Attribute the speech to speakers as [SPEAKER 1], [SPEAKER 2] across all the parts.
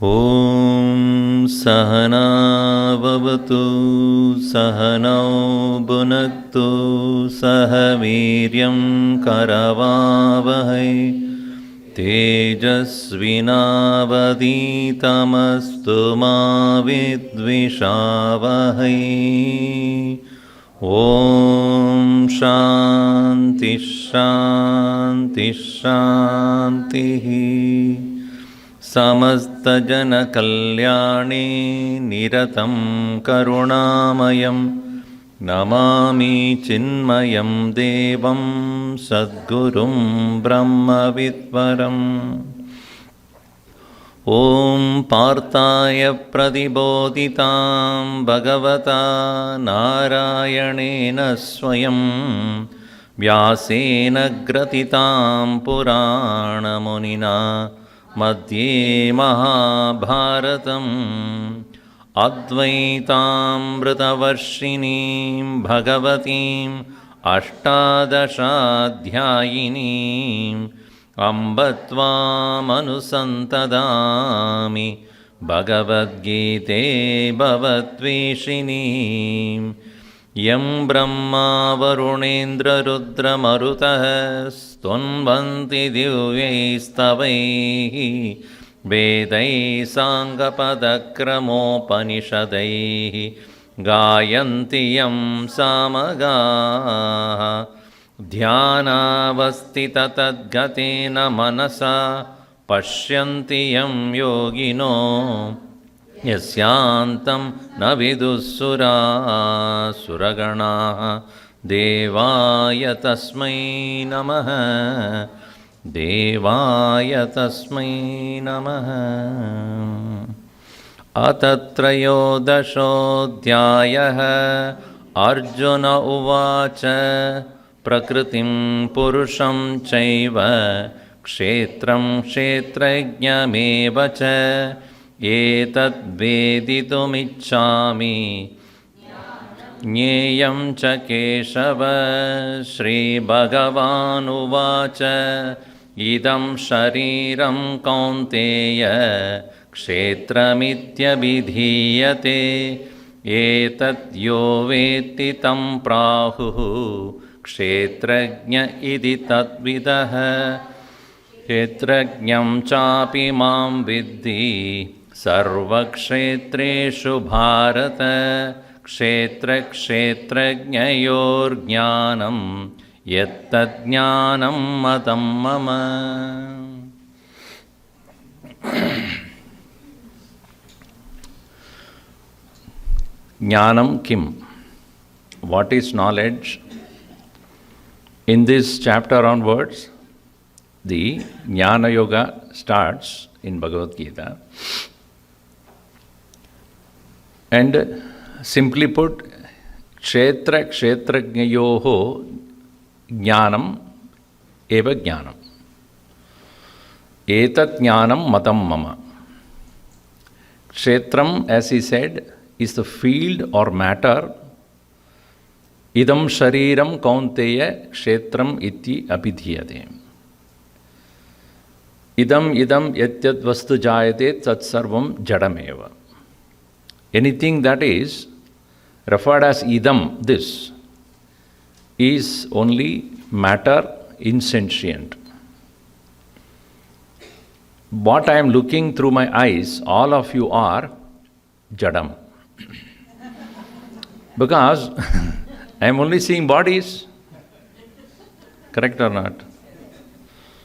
[SPEAKER 1] ॐ सहना भवतु सहनौ भुनक्तु सह वीर्यं करवावहै तेजस्विनावधीतमस्तु मा विद्विषावहै। ॐ शान्ति शान्ति शान्तिः। समस्तजनकल्याणे निरतं करुणामयं नमामि चिन्मयं देवं सद्गुरुं ब्रह्मविद्वरम्। ॐ पार्थाय प्रतिबोधितां भगवता नारायणेन स्वयं व्यासेन ग्रथितां पुराणमुनिना मध्ये महाभारतम् अद्वैतामृतवर्षिणीं भगवतीम् अष्टादशाध्यायिनीम् अम्ब त्वामनुसन्तदामि भगवद्गीते भवद्वेषिणीम्। यं ब्रह्मा वरुणेन्द्ररुद्रमरुतः स्तुन्वन्ति दिव्यैस्तवैः वेदैः साङ्गपदक्रमोपनिषदैः गायन्ति यं सामगाः। ध्यानावस्थिततद्गतेन मनसा पश्यन्ति यं योगिनो यस्यान्तं न विदुःसुरासुरगणाः। देवाय तस्मै नमः देवाय तस्मै नमः। अथ त्रयोदशोऽध्यायः। अर्जुन उवाच प्रकृतिं पुरुषं चैव क्षेत्रं क्षेत्रज्ञमेव च एतद्वेदितुमिच्छामि ज्ञेयं च केशव। श्रीभगवानुवाच इदं शरीरं कौन्तेय क्षेत्रमित्यभिधीयते एतद्यो वेत्ति तं प्राहुः क्षेत्रज्ञ इति तद्विदः। क्षेत्रज्ञं चापि मां विद्धि सर्वक्षेत्रेषु भारत। क्षेत्रक्षेत्रज्ञयोर्ज्ञानं यत्तज्ज्ञानं मतं मम। Jnanam kim? What is knowledge? In this chapter onwards, the Jnana Yoga starts in Bhagavad Gita. And simply put, Kshetra Kshetrajnayoho Jnanam eva Jnanam. Etat Jnanam matam mama. Kshetram, as he said, is the field or matter. Idam shariram kaunteya kshetram iti abhidhiyate. Idam yatyad vastu jayate tat sarvam jadameva. Anything that is referred as idam, this, is only matter, insentient. What I am looking through my eyes, all of you are jadam. Because I am only seeing bodies. Correct or not?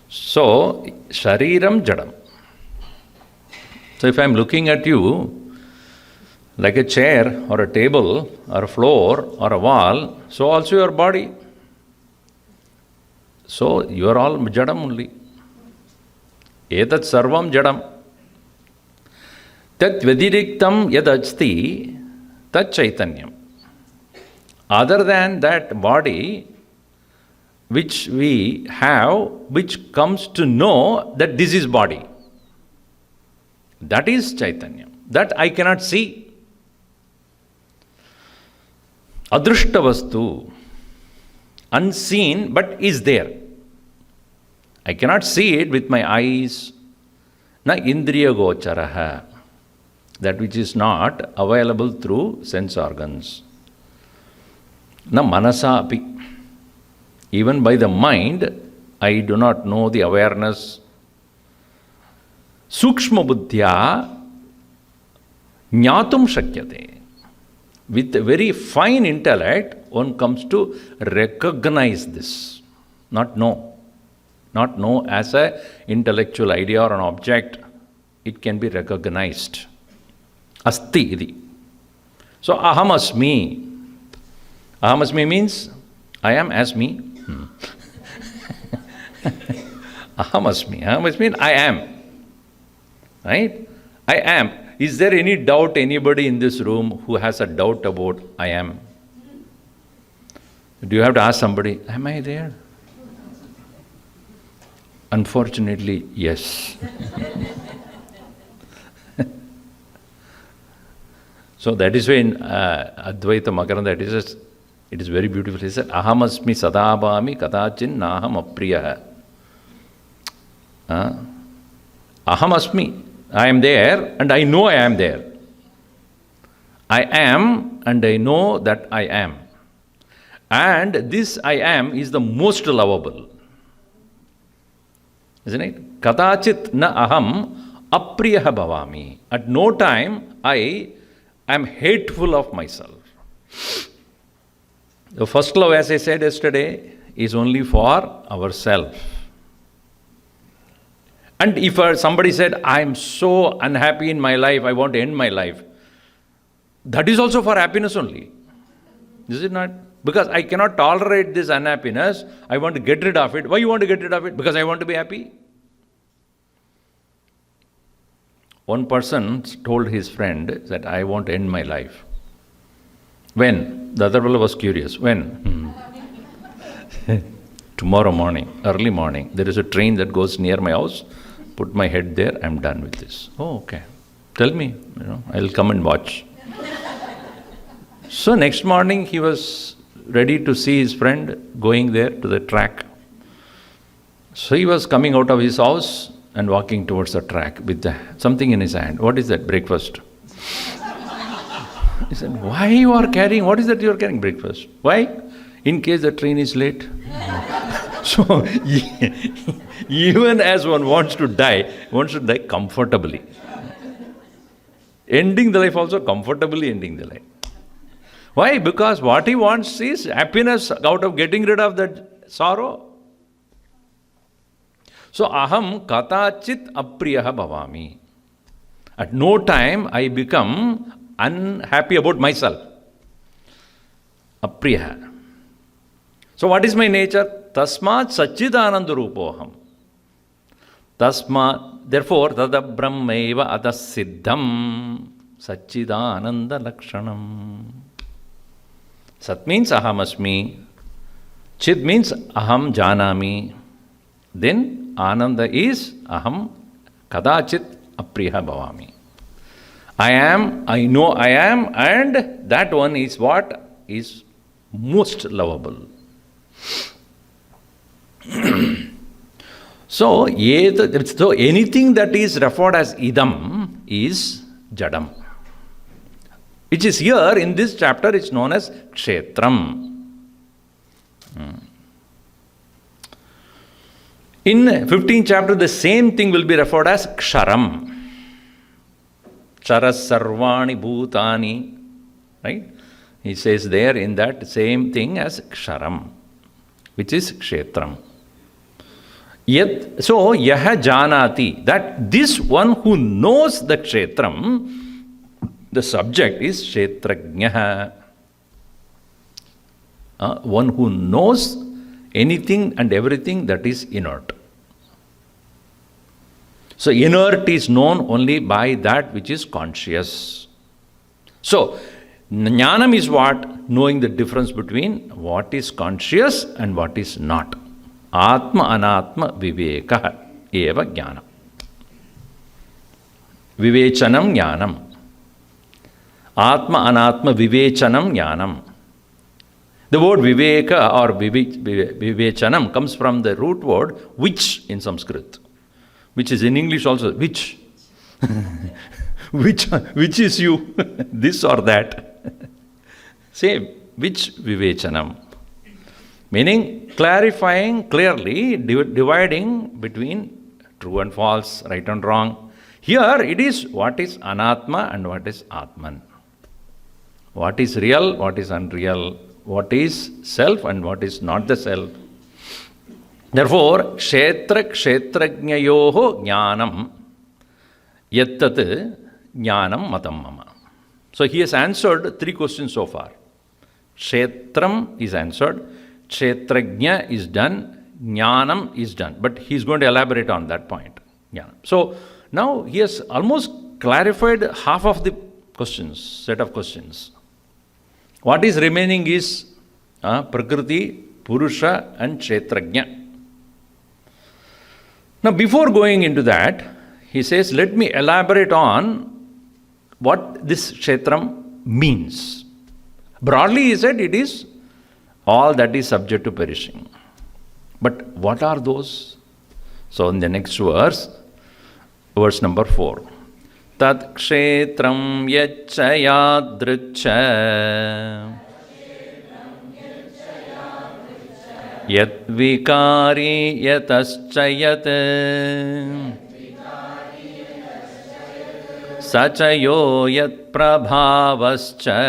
[SPEAKER 1] So, shariram jadam. So if I am looking at you like a chair or a table or a floor or a wall, so also your body. So you are all jadam only. Etat sarvam jadam. Tat vyadiriktam yadachti tat chaitanyam. Other than that body which we have, which comes to know that this is body, that is chaitanya. That I cannot see. Adrushta vastu, unseen but is there. I cannot see it with my eyes. na indriya gocharaha, that which is not available through sense organs. Na manasa api, even by the mind, I do not know the awareness. Sukshma buddhya jnatum shakyate. With a very fine intellect, one comes to recognize this, not know. Not know as an intellectual idea or an object. It can be recognized. Asti iti. So, aham asmi. Aham asmi means, I am as me. Aham asmi. Aham asmi means, I am. Right? I am. Is there any doubt anybody in this room who has a doubt about I am? Do you have to ask somebody, am I there? Unfortunately, yes. So that is why in Advaita Makaranda it is very beautiful. He said, Aham asmi sadabhami kadachin naham apriyaha. Aham asmi. I am there and I know I am there. I am and I know that I am. And this I am is the most lovable. Isn't it? Kadachit na aham apriyaha bhavami. At no time I am hateful of myself. The first love, as I said yesterday, is only for ourselves. And if somebody said, I am so unhappy in my life, I want to end my life, that is also for happiness only. Is it not? Because I cannot tolerate this unhappiness, I want to get rid of it. Why you want to get rid of it? Because I want to be happy. One person told his friend that I want to end my life. When? The other fellow was curious. When? Tomorrow morning, early morning. There is a train that goes near my house. Put my head there, I'm done with this. Oh, okay. Tell me, I'll come and watch. So next morning he was ready to see his friend going there to the track. So he was coming out of his house and walking towards the track with something in his hand. What is that? Breakfast. He said, why you are carrying, what is that you are carrying? Breakfast. Why? In case the train is late. So, even as one wants to die comfortably. Ending the life also comfortably ending the life. Why? Because what he wants is happiness out of getting rid of that sorrow. So, aham katachit apriyaha bhavami. At no time I become unhappy about myself. Apriyaha. So what is my nature? Tasmat Satchidananda Rupoham. Tasmat, therefore, Tada Brahmaiva Adasiddham Satchidananda Lakshanam. Sat means Ahamasmi. Chid means Aham Janami. Then Ananda is Aham Kadachit Apriya Bhavami. I am, I know I am, and that one is what is most lovable. So anything that is referred as idam is jadam, which is here in this chapter is known as kshetram. In 15th chapter, the same thing will be referred as ksharam. Ksharas sarvani bhutani. Right? He says there in that same thing as ksharam, which is kshetram. Yet, so, yaha janati, that this one who knows the kshetram, the subject is kshetrajnaha. One who knows anything and everything that is inert. So, inert is known only by that which is conscious. So, jnanam is what? Knowing the difference between what is conscious and what is not. Atma anatma viveka eva jnanam. Vivechanam jnanam. Atma anatma vivechanam jnanam. The word viveka or vivechanam comes from the root word which in Sanskrit, which is in English also, which? which is you? This or that? Same, which vivechanam? Meaning clarifying clearly, dividing between true and false, right and wrong. Here it is what is anatma and what is atman. What is real, what is unreal, what is self and what is not the self. Therefore, kshetra kshetrajnayoho jnanam yattat jnanam matam mama. So he has answered 3 questions so far. Kshetram is answered, kshetrajna is done, jnanam is done. But he is going to elaborate on that point. Jnanam. So now he has almost clarified half of the questions, set of questions. What is remaining is Prakriti, Purusha and Kshetrajna. Now before going into that, he says, let me elaborate on what this Kshetram means. Broadly he said it is all that is subject to perishing. But what are those? So in the next verse number 4. Tat kshetram yaccha yadricha yat vikari yatascha yat sachayo yat prabhavascha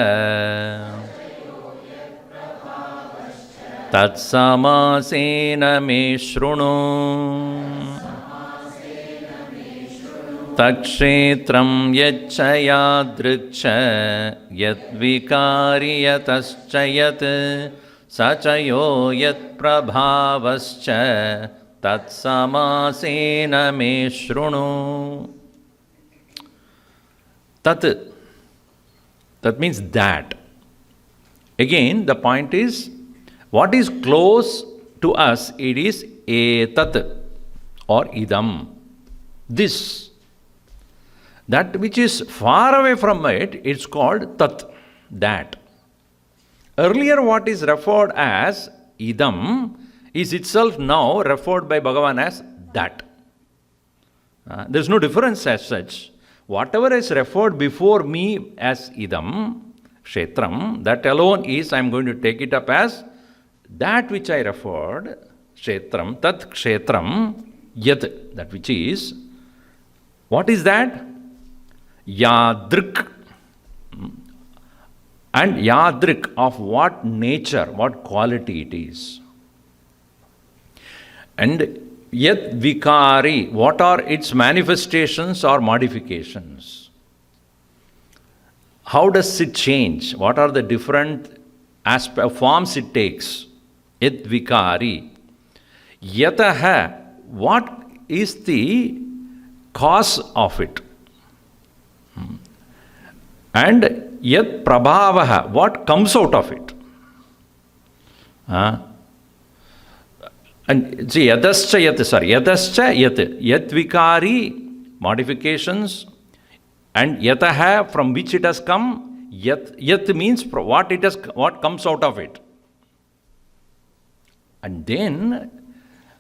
[SPEAKER 1] tat samasena me shrunu takshetram yaccha yadricha yat vikari yatascha yat sachayo yat prabhavascha tat samasena me shrunu. Tat means that. Again, the point is, what is close to us, it is etat or idam. This. That which is far away from it, it's called tat, that. Earlier what is referred as idam is itself now referred by Bhagavan as that. There is no difference as such. Whatever is referred before me as idam, kshetram, that alone is, I am going to take it up as that which I referred, kshetram, tat kshetram, yat, that which is. What is that? Yadrik. And yadrik, of what nature, what quality it is. And yat vikari, what are its manifestations or modifications? How does it change? What are the different forms it takes? Yat vikari. Yataha, what is the cause of it? And yat prabhavaha, what comes out of it? And see, yadascha yat, yadascha yat vikari, modifications, and yataha, from which it has come. Yat means what comes out of it. And then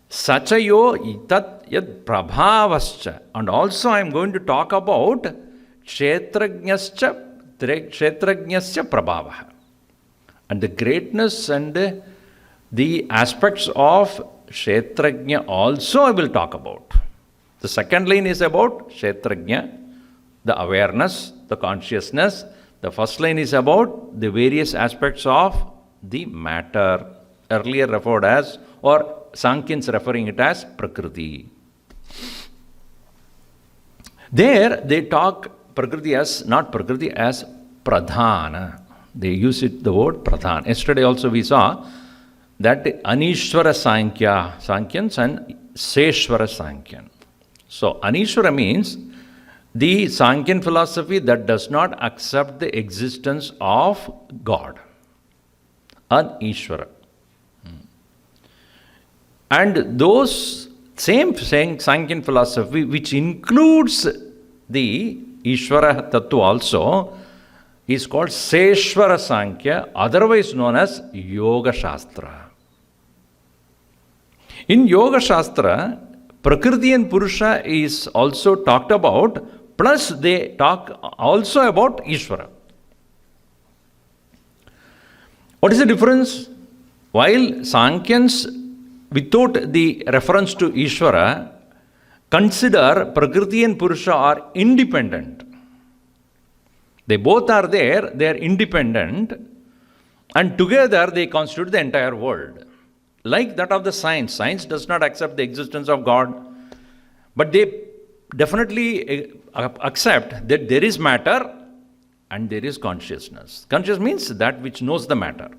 [SPEAKER 1] sachayo tat yat prabhavascha, and also I am going to talk about kshetrajnascha prabhavaha, and the greatness and the aspects of kshetrajna also I will talk about. The second line is about kshetrajna, the awareness, the consciousness. The first line is about the various aspects of the matter, earlier referred as, or Sankhyan's referring it as Prakriti. There they talk Prakriti as, not Prakriti, as Pradhana. They use it, the word Pradhan. Yesterday also we saw that Anishwara Sankhyan and Seshwara Sankhyan. So Anishwara means the Sankhyan philosophy that does not accept the existence of God. Anishwara. And those same Sankhyan philosophy, which includes the Ishvara Tattva also, is called Seshwara Sankhya, otherwise known as Yoga Shastra. In Yoga Shastra, Prakriti and Purusha is also talked about, plus they talk also about Ishvara. What is the difference? While Sankyans, without the reference to Ishvara, consider Prakriti and Purusha are independent. They both are there, they are independent, and together they constitute the entire world. Like that of the science. Science does not accept the existence of God, but they definitely accept that there is matter and there is consciousness. Conscious means that which knows the matter.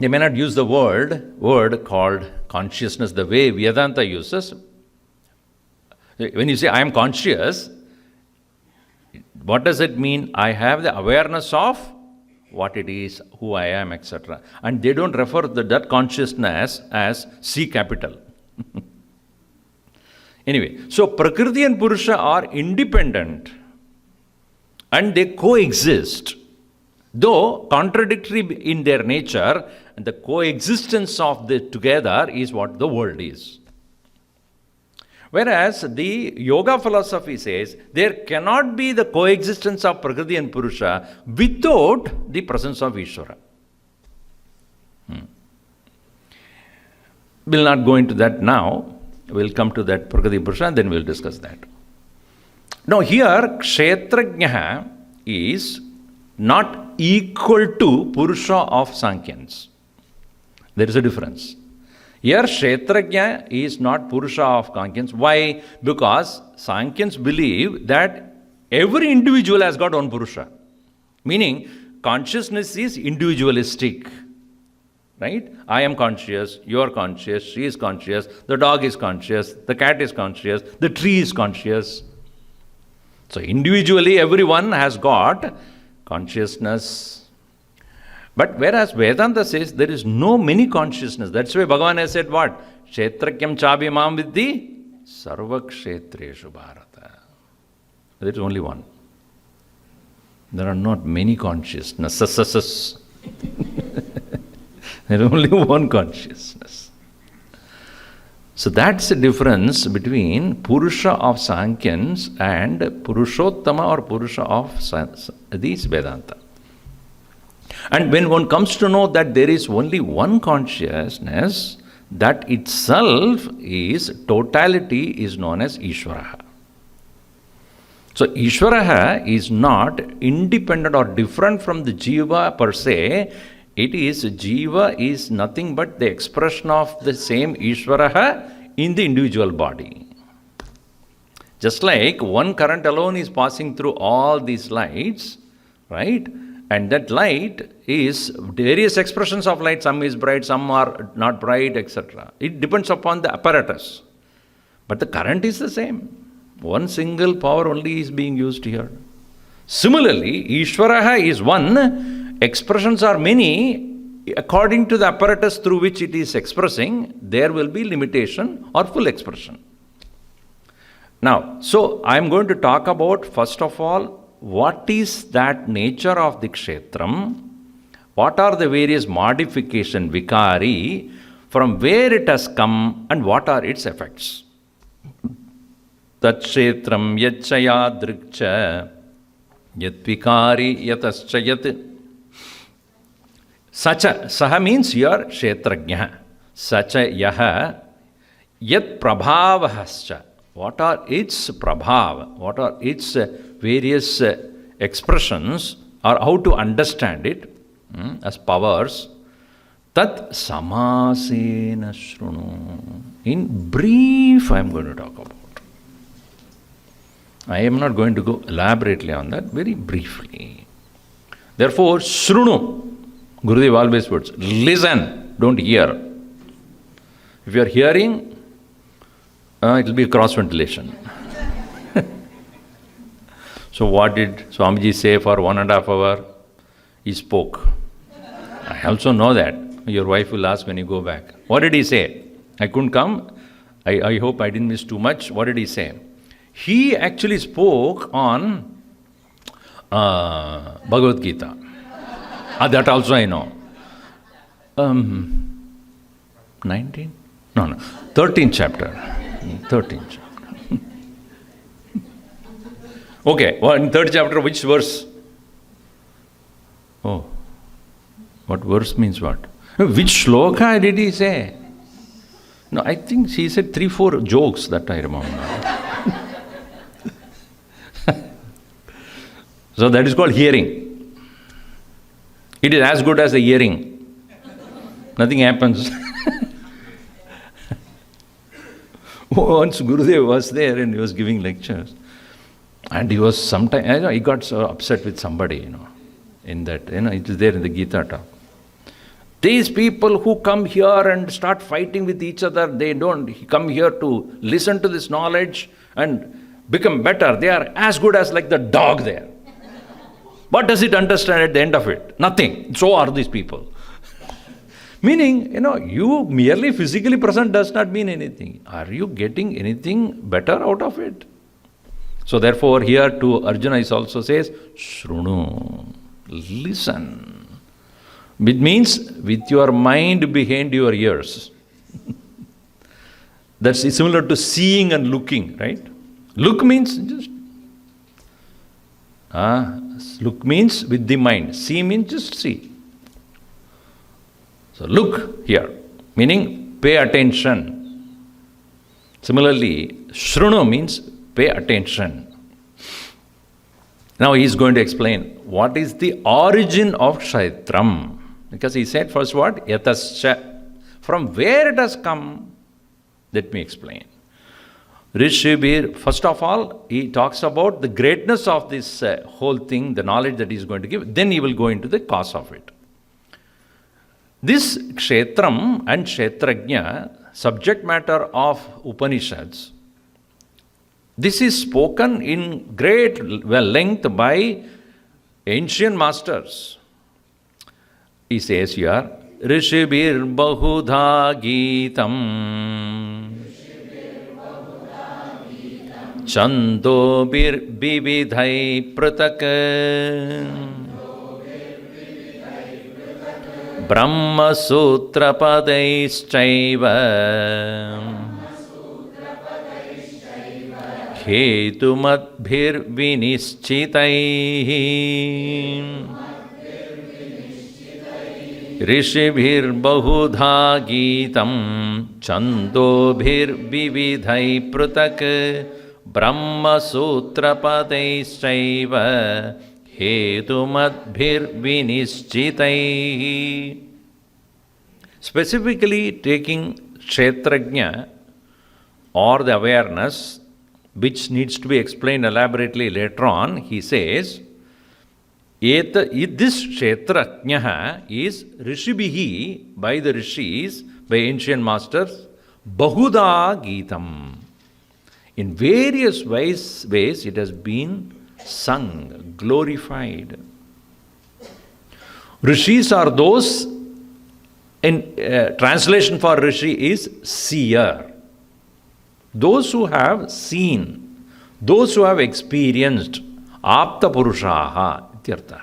[SPEAKER 1] They may not use the word called consciousness the way Vedanta uses. When you say I am conscious, what does it mean? I have the awareness of what it is, who I am, etc. And they don't refer to that consciousness as C capital. Anyway, so Prakriti and Purusha are independent and they coexist. Though contradictory in their nature, the coexistence of the together is what the world is. Whereas the yoga philosophy says there cannot be the coexistence of Prakriti and Purusha without the presence of Ishvara. We'll not go into that now. We'll come to that Prakriti Purusha and then we'll discuss that. Now here, Kshetrajna is not equal to Purusha of Sankyans. There is a difference. Here, Kshetrajna is not Purusha of Sankyans. Why? Because Sankyans believe that every individual has got one Purusha. Meaning, consciousness is individualistic. Right? I am conscious, you are conscious, she is conscious, the dog is conscious, the cat is conscious, the tree is conscious. So, individually, everyone has got consciousness. But whereas Vedanta says there is no many consciousness. That's why Bhagavan has said what? Kshetrakyam chabhimam viddhi sarva kshetreshu bharata. There is only one. There are not many consciousnesses. There is only one consciousness. So that's the difference between Purusha of Sankyans and Purushottama or Purusha of these Vedanta. And when one comes to know that there is only one consciousness, that itself is totality, is known as Ishvara. So Ishvara is not independent or different from the Jiva per se. It is, Jiva is nothing but the expression of the same Ishvara in the individual body. Just like one current alone is passing through all these lights, right? And that light is various expressions of light. Some is bright, some are not bright, etc. It depends upon the apparatus. But the current is the same. One single power only is being used here. Similarly, Ishvara is one, expressions are many. According to the apparatus through which it is expressing, there will be limitation or full expression. Now, so I am going to talk about, first of all, what is that nature of the kshetram? What are the various modification, vikari, from where it has come and what are its effects? Tat kshetram yachaya drikcha yat vikari yatascha yat. Sacha, saha means here kshetrajna. Sacha yaha yat prabhavahascha. What are its prabhav? What are its various expressions, or how to understand it as powers? Tat samasena shrunu. In brief, I am going to talk about. I am not going to go elaborately on that, very briefly. Therefore, shrunu. Gurudev always puts, listen, don't hear. If you are hearing, it will be cross ventilation. So what did Swamiji say for 1.5 hours? He spoke. I also know that. Your wife will ask when you go back. What did he say? I couldn't come. I hope I didn't miss too much. What did he say? He actually spoke on Bhagavad Gita. That also I know. 19? No. 13th chapter. 13th chapter. Okay, well, in 3rd chapter, which verse? Oh, what verse means what? Which shloka did he say? No, I think he said 3-4 jokes that I remember. So that is called hearing. It is as good as a hearing. Nothing happens. Once Gurudev was there and he was giving lectures. And he was sometimes, he got so upset with somebody, in that, it is there in the Gita talk. These people who come here and start fighting with each other, they don't come here to listen to this knowledge and become better. They are as good as like the dog there. What does it understand at the end of it? Nothing. So are these people. Meaning, you merely physically present does not mean anything. Are you getting anything better out of it? So therefore, here to Arjuna is also says, Shrunu, listen. It means with your mind behind your ears. That's similar to seeing and looking, right? Look means just look means with the mind. See means just see. So look here, meaning pay attention. Similarly, Shrunu means pay attention. Now he is going to explain what is the origin of Kshetram. Because he said first what? Yatascha. From where it has come, let me explain. Rishibir, first of all, he talks about the greatness of this whole thing, the knowledge that he is going to give. Then he will go into the cause of it. This Kshetram and Kshetrajna, subject matter of Upanishads, this is spoken in great length by ancient masters. He says here, Rishibir Bahudha Gitam Chandobir Bividhai Pratak Brahma Sutra Padaishchaiva Hetumadbhir Vinischitaihi Rishibhir Bahudha Gitam Chandobhir Vividhai Pratak Brahma Sutra Padaishchaiva Hetumadbhir Vinischitaihi. Specifically taking Kshetrajna or the awareness, which needs to be explained elaborately later on, he says, this Kshetrajna is Rishibhihi, by the Rishis, by ancient masters, Bahuda Gitam. In various ways it has been sung, glorified. Rishis are those, in translation for Rishi is seer. Those who have seen, those who have experienced, Apta Purushaha, ityartha,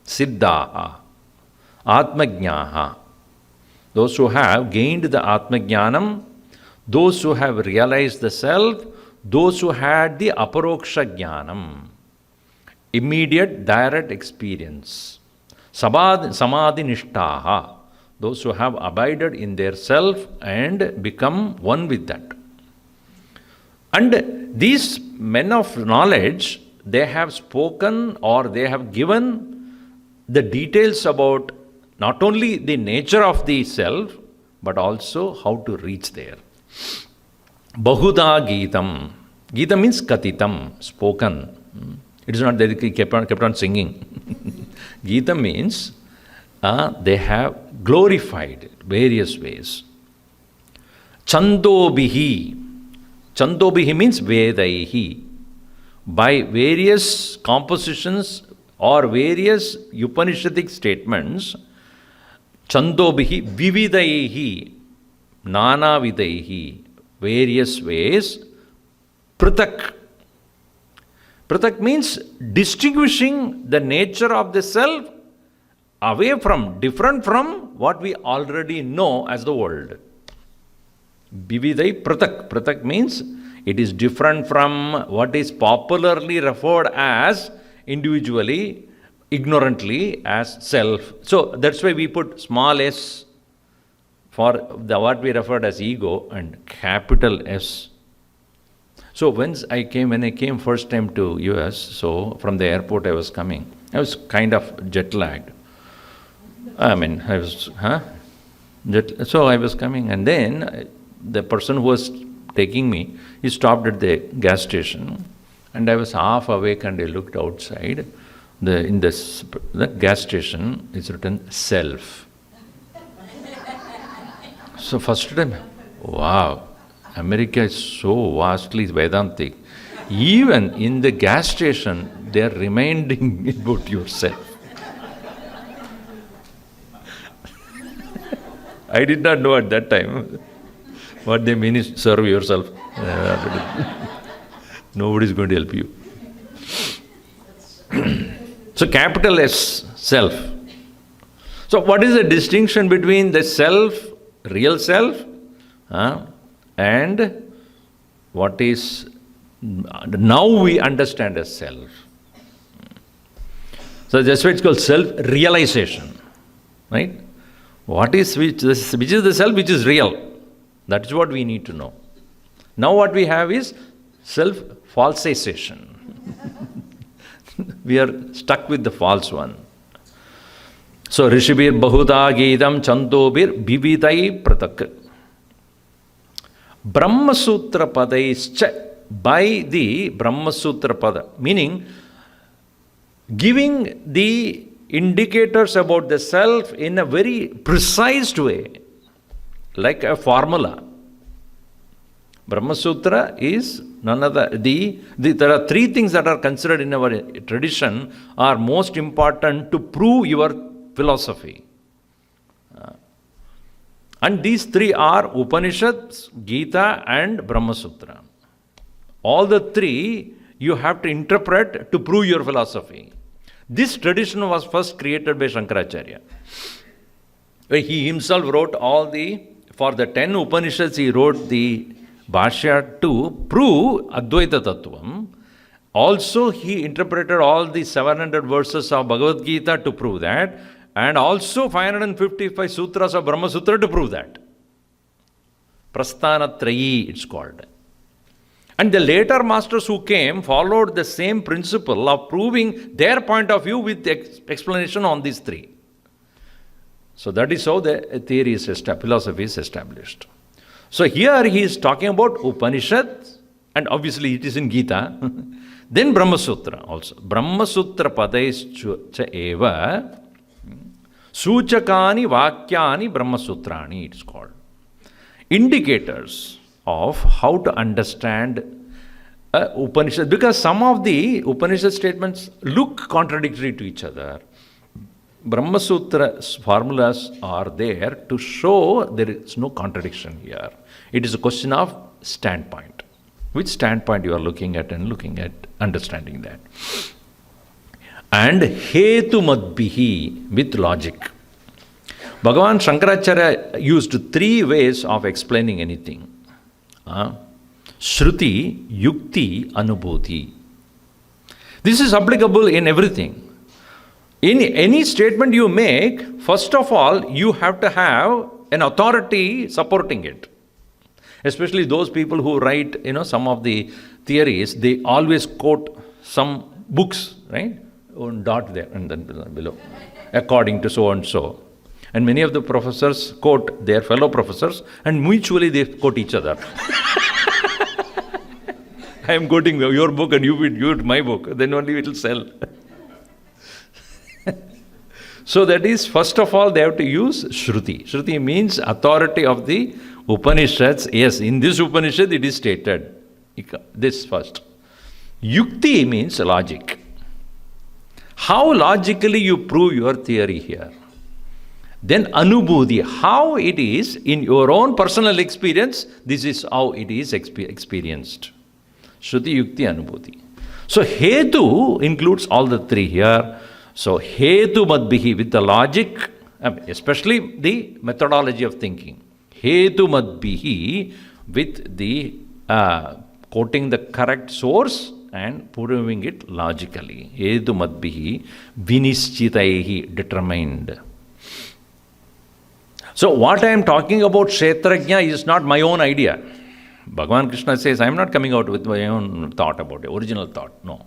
[SPEAKER 1] Siddhaha, Atmajnaha. Those who have gained the Atmajnanam, those who have realized the self, those who had the Aparoksha Jnanam, immediate direct experience. Samadhi Nishtaha, those who have abided in their self and become one with that. And these men of knowledge, they have spoken or they have given the details about not only the nature of the self, but also how to reach there. Bahuda Gitam. Gita means Katitam, spoken. It is not that he kept on singing. Gita means they have glorified various ways. Chandobihi. Chandobihi means Vedaihi. By various compositions or various Upanishadic statements, Chandobihi Vividaihi, Nana Vidaihi, various ways, Pratak. Pratak means distinguishing the nature of the self away from, different from what we already know as the world. Vividai pratak. Pratak means it is different from what is popularly referred as individually, ignorantly as self. So that's why we put small s for what we referred as ego and capital S. So when I came first time to US, so from the airport I was coming, I was kind of jet lagged. So I was coming, and then the person who was taking me, he stopped at the gas station, and I was half awake and I looked outside. In the gas station is written self. So first time, wow, America is so vastly Vedantic. Even in the gas station, they are reminding about yourself. I did not know at that time what they mean is serve yourself. Nobody is going to help you. So capital S, self. So what is the distinction between the self, real self, and what is now we understand as self? So that's why it's called self-realization, right? Which is the self which is real? That is what we need to know. Now what we have is self-falsization. We are stuck with the false one. So Rishibir Bahuda Geedam Chandobir Vividai Pratak. Brahma Sutra Padaischa, by the Brahma Sutra Pada, meaning giving the indicators about the self in a very precise way, like a formula. Brahma Sutra is none other. There are three things that are considered in our tradition are most important to prove your philosophy. And these three are Upanishads, Gita and Brahma Sutra. All the three you have to interpret to prove your philosophy. This tradition was first created by Shankaracharya. He himself wrote for the 10 Upanishads, he wrote the Bhashya to prove Advaita Tattvam. Also, he interpreted all the 700 verses of Bhagavad Gita to prove that, and also 555 sutras of Brahma Sutra to prove that. Prasthana Trayi, it's called. And the later masters who came followed the same principle of proving their point of view with explanation on these three. So that is how the theory is philosophy is established. So here he is talking about Upanishad, and obviously it is in Gita. Then Brahma Sutra also. Brahma Sutra Padaischa eva Suchakani Vakyani Brahma Sutrani, it's called. Indicators of how to understand Upanishad, because some of the Upanishad statements look contradictory to each other. Brahma Sutra formulas are there to show there is no contradiction here. It is a question of standpoint. Which standpoint you are looking at understanding that. And Hetu Madbihi, with logic. Bhagavan Shankaracharya used three ways of explaining anything. Shruti, Yukti, Anubhuti. This is applicable in everything. In any statement you make, first of all, you have to have an authority supporting it. Especially those people who write, some of the theories, they always quote some books, right? One dot there and then below, according to so and so. And many of the professors quote their fellow professors and mutually they quote each other. I am quoting your book and you read my book, then only it will sell. So that is, first of all, they have to use Shruti. Shruti means authority of the Upanishads. Yes, in this Upanishad it is stated. This first. Yukti means logic. How logically you prove your theory here. Then Anubhuti, how it is in your own personal experience, this is how it is experienced. Shruti, Yukti, Anubhuti. So Hetu includes all the three here. So Hetu Madbihi, with the logic, especially the methodology of thinking. Hetumadbihi, with the quoting the correct source and proving it logically. Hetumadbihi vinischitaihi, determined. So what I am talking about Kshetrajna is not my own idea. Bhagavan Krishna says, I am not coming out with my own thought about it, original thought. No.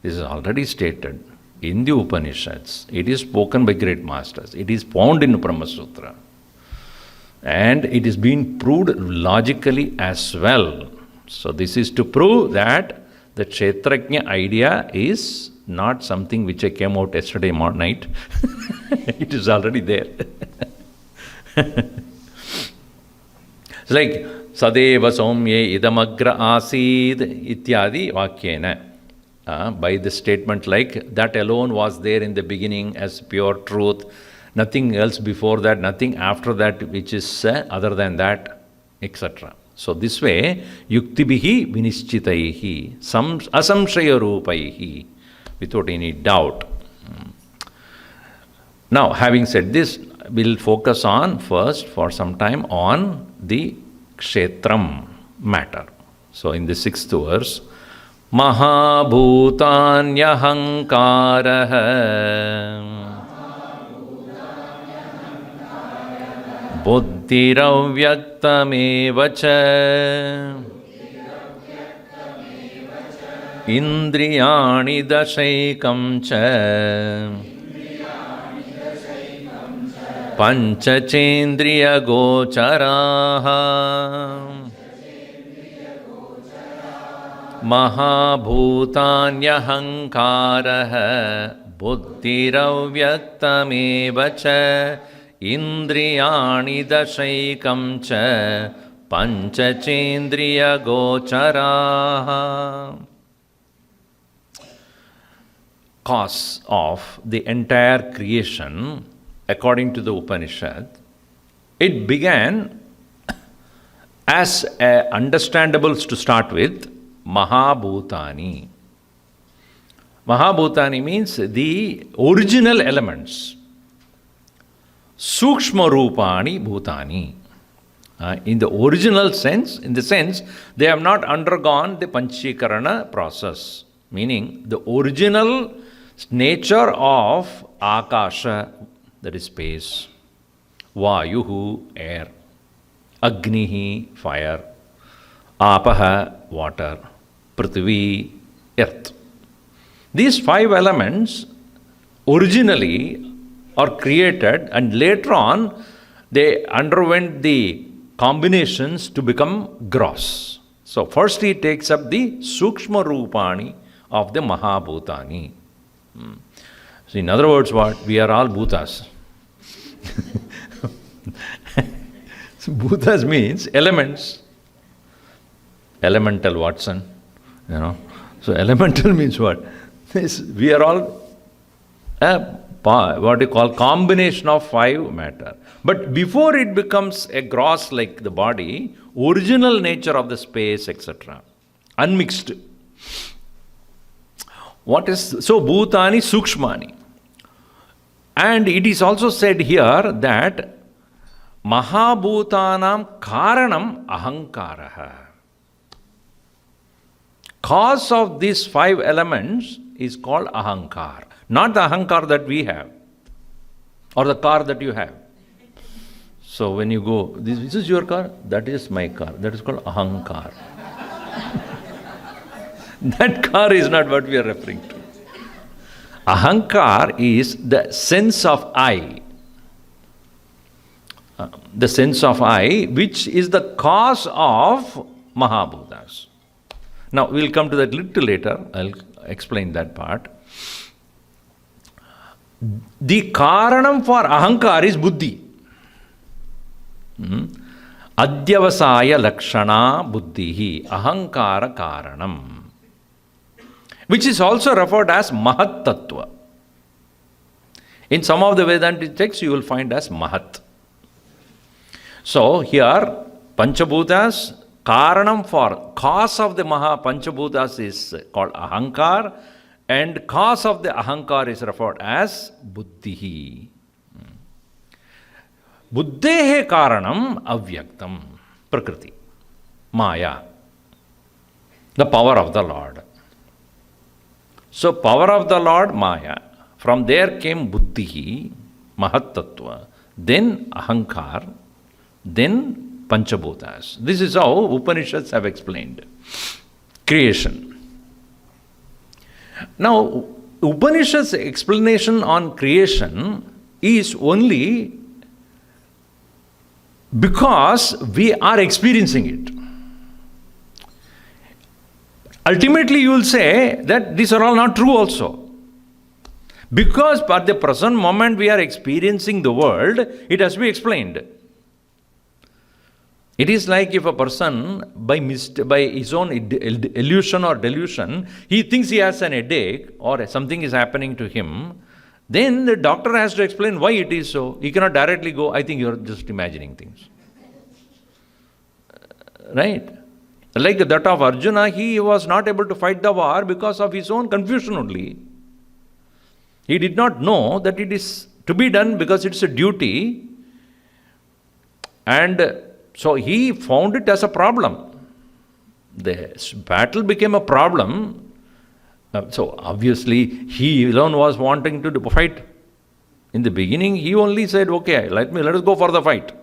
[SPEAKER 1] This is already stated in the Upanishads. It is spoken by great masters. It is found in Brahma Sutra. And it is being proved logically as well. So this is to prove that the Kshetrajna idea is not something which I came out yesterday night. It is already there. It's like Sadeva Somye Idamagra Asid Ityadi Vakyena. By the statement like that alone was there in the beginning as pure truth, nothing else before that, nothing after that which is other than that, etc. So this way, yuktibihi vinischitaihi, asamshaya rupaihi, without any doubt. Now, having said this, we'll focus on first for some time on the kshetram matter. So in the 6th verse, Mahabhutanyahankaraha buddhiravyaktameva cha indriyani dashaikam cha panchachendriya gocharaha Mahabhutanyahankaraha buddhiravyaktameva cha indriyani dashaikam cha panchachendriya gocharaha. Cause of the entire creation, according to the Upanishad, it began as understandable to start with, Mahabhutani. Mahabhutani means the original elements. Sukshma Rupani Bhutani. In the original sense, in the sense, they have not undergone the Panchikarana process. Meaning, the original nature of Akasha, that is space, Vayuhu, air, Agnihi, fire, Apaha, water, Prithvi, earth. These 5 elements originally are created and later on they underwent the combinations to become gross. So first he takes up the Sukshma Rupani of the Mahabhutani. So in other words, what? We are all Bhutas. So Bhutas means elements. Elemental, Watson. So elemental means what? We are all what you call combination of 5 matter. But before it becomes a gross like the body, original nature of the space, etc. Unmixed. What is so Bhutani Sukshmani? And it is also said here that Mahabhutanam Karanam Ahankaraha. Cause of these 5 elements is called Ahankar. Not the Ahankar that we have or the car that you have. So when you go, this is your car, that is my car. That is called Ahankar. That car is not what we are referring to. Ahankar is the sense of I. The sense of I, which is the cause of Mahabhutas. Now, we'll come to that little later. I'll explain that part. The karanam for ahankar is buddhi. Adyavasaya lakshana buddhihi ahankara karanam, which is also referred as mahat tattva. In some of the Vedanta texts, you will find as mahat. So, here, Panchabhutas, Karanam for cause of the Panchabhutas is called Ahankar, and cause of the Ahankar is referred as Buddhihi. buddhehe karanam avyaktam, prakriti, maya, the power of the Lord. So power of the Lord, maya, from there came buddhihi, mahattattva, then ahankar, then panchabhutas. This is how Upanishads have explained creation. Now, Upanishads' explanation on creation is only because we are experiencing it. Ultimately, you will say that these are all not true also. Because at the present moment we are experiencing the world, it has to be explained. It is like if a person, by his own illusion or delusion, he thinks he has an headache or something is happening to him, then the doctor has to explain why it is so. He cannot directly go, I think you are just imagining things. Right? Like that of Arjuna, he was not able to fight the war because of his own confusion only. He did not know that it is to be done because it's a duty, and so he found it as a problem. The battle became a problem. So obviously he alone was wanting to fight. In the beginning he only said, okay, let us go for the fight.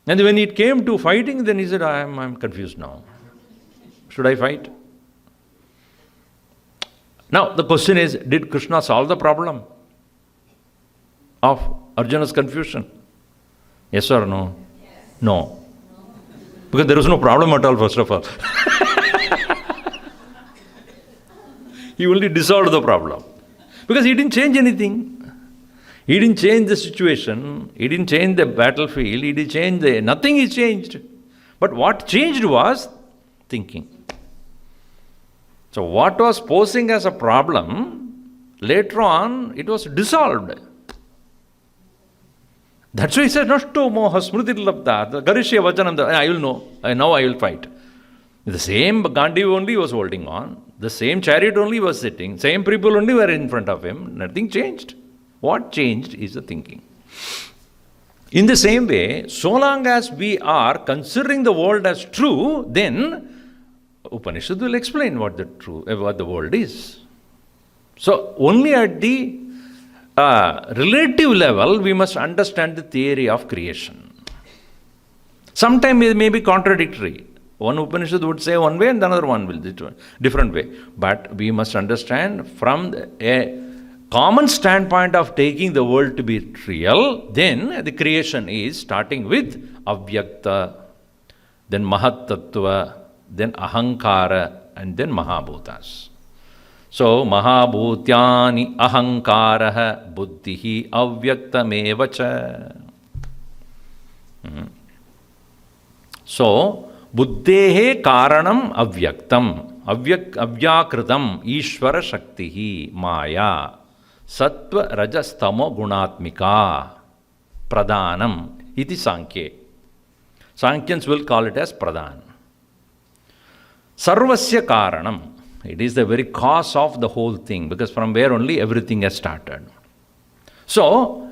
[SPEAKER 1] And when it came to fighting, then he said, I'm confused now. Should I fight? Now the question is, did Krishna solve the problem of Arjuna's confusion? Yes or no? Yes. No. Because there was no problem at all, first of all. He only dissolved the problem. Because he didn't change anything. He didn't change the situation. He didn't change the battlefield. He didn't change nothing is changed. But what changed was thinking. So what was posing as a problem, later on it was dissolved. That's why he said, Nashto moha smritirlabda, garishya vachanam, I will know, now I will fight. The same Gandhi only was holding on, the same chariot only was sitting, same people only were in front of him, nothing changed. What changed is the thinking. In the same way, so long as we are considering the world as true, then Upanishad will explain what the world is. So only at the relative level we must understand the theory of creation. Sometimes it may be contradictory. One Upanishad would say one way and another one will do different way. But we must understand from a common standpoint of taking the world to be real, then the creation is starting with avyakta, then mahattattva, then ahankara, and then mahabhutas. So mahabhutyani ahankaraha buddhihi avyaktamevacha. So buddhehe karanam avyaktam, avyakritam ishvara shaktihi maya sattva rajas tamo gunatmika pradhanam iti sankhye. Sankhyans will call it as pradhan. Sarvasya karanam. It is the very cause of the whole thing, because from where only everything has started. So,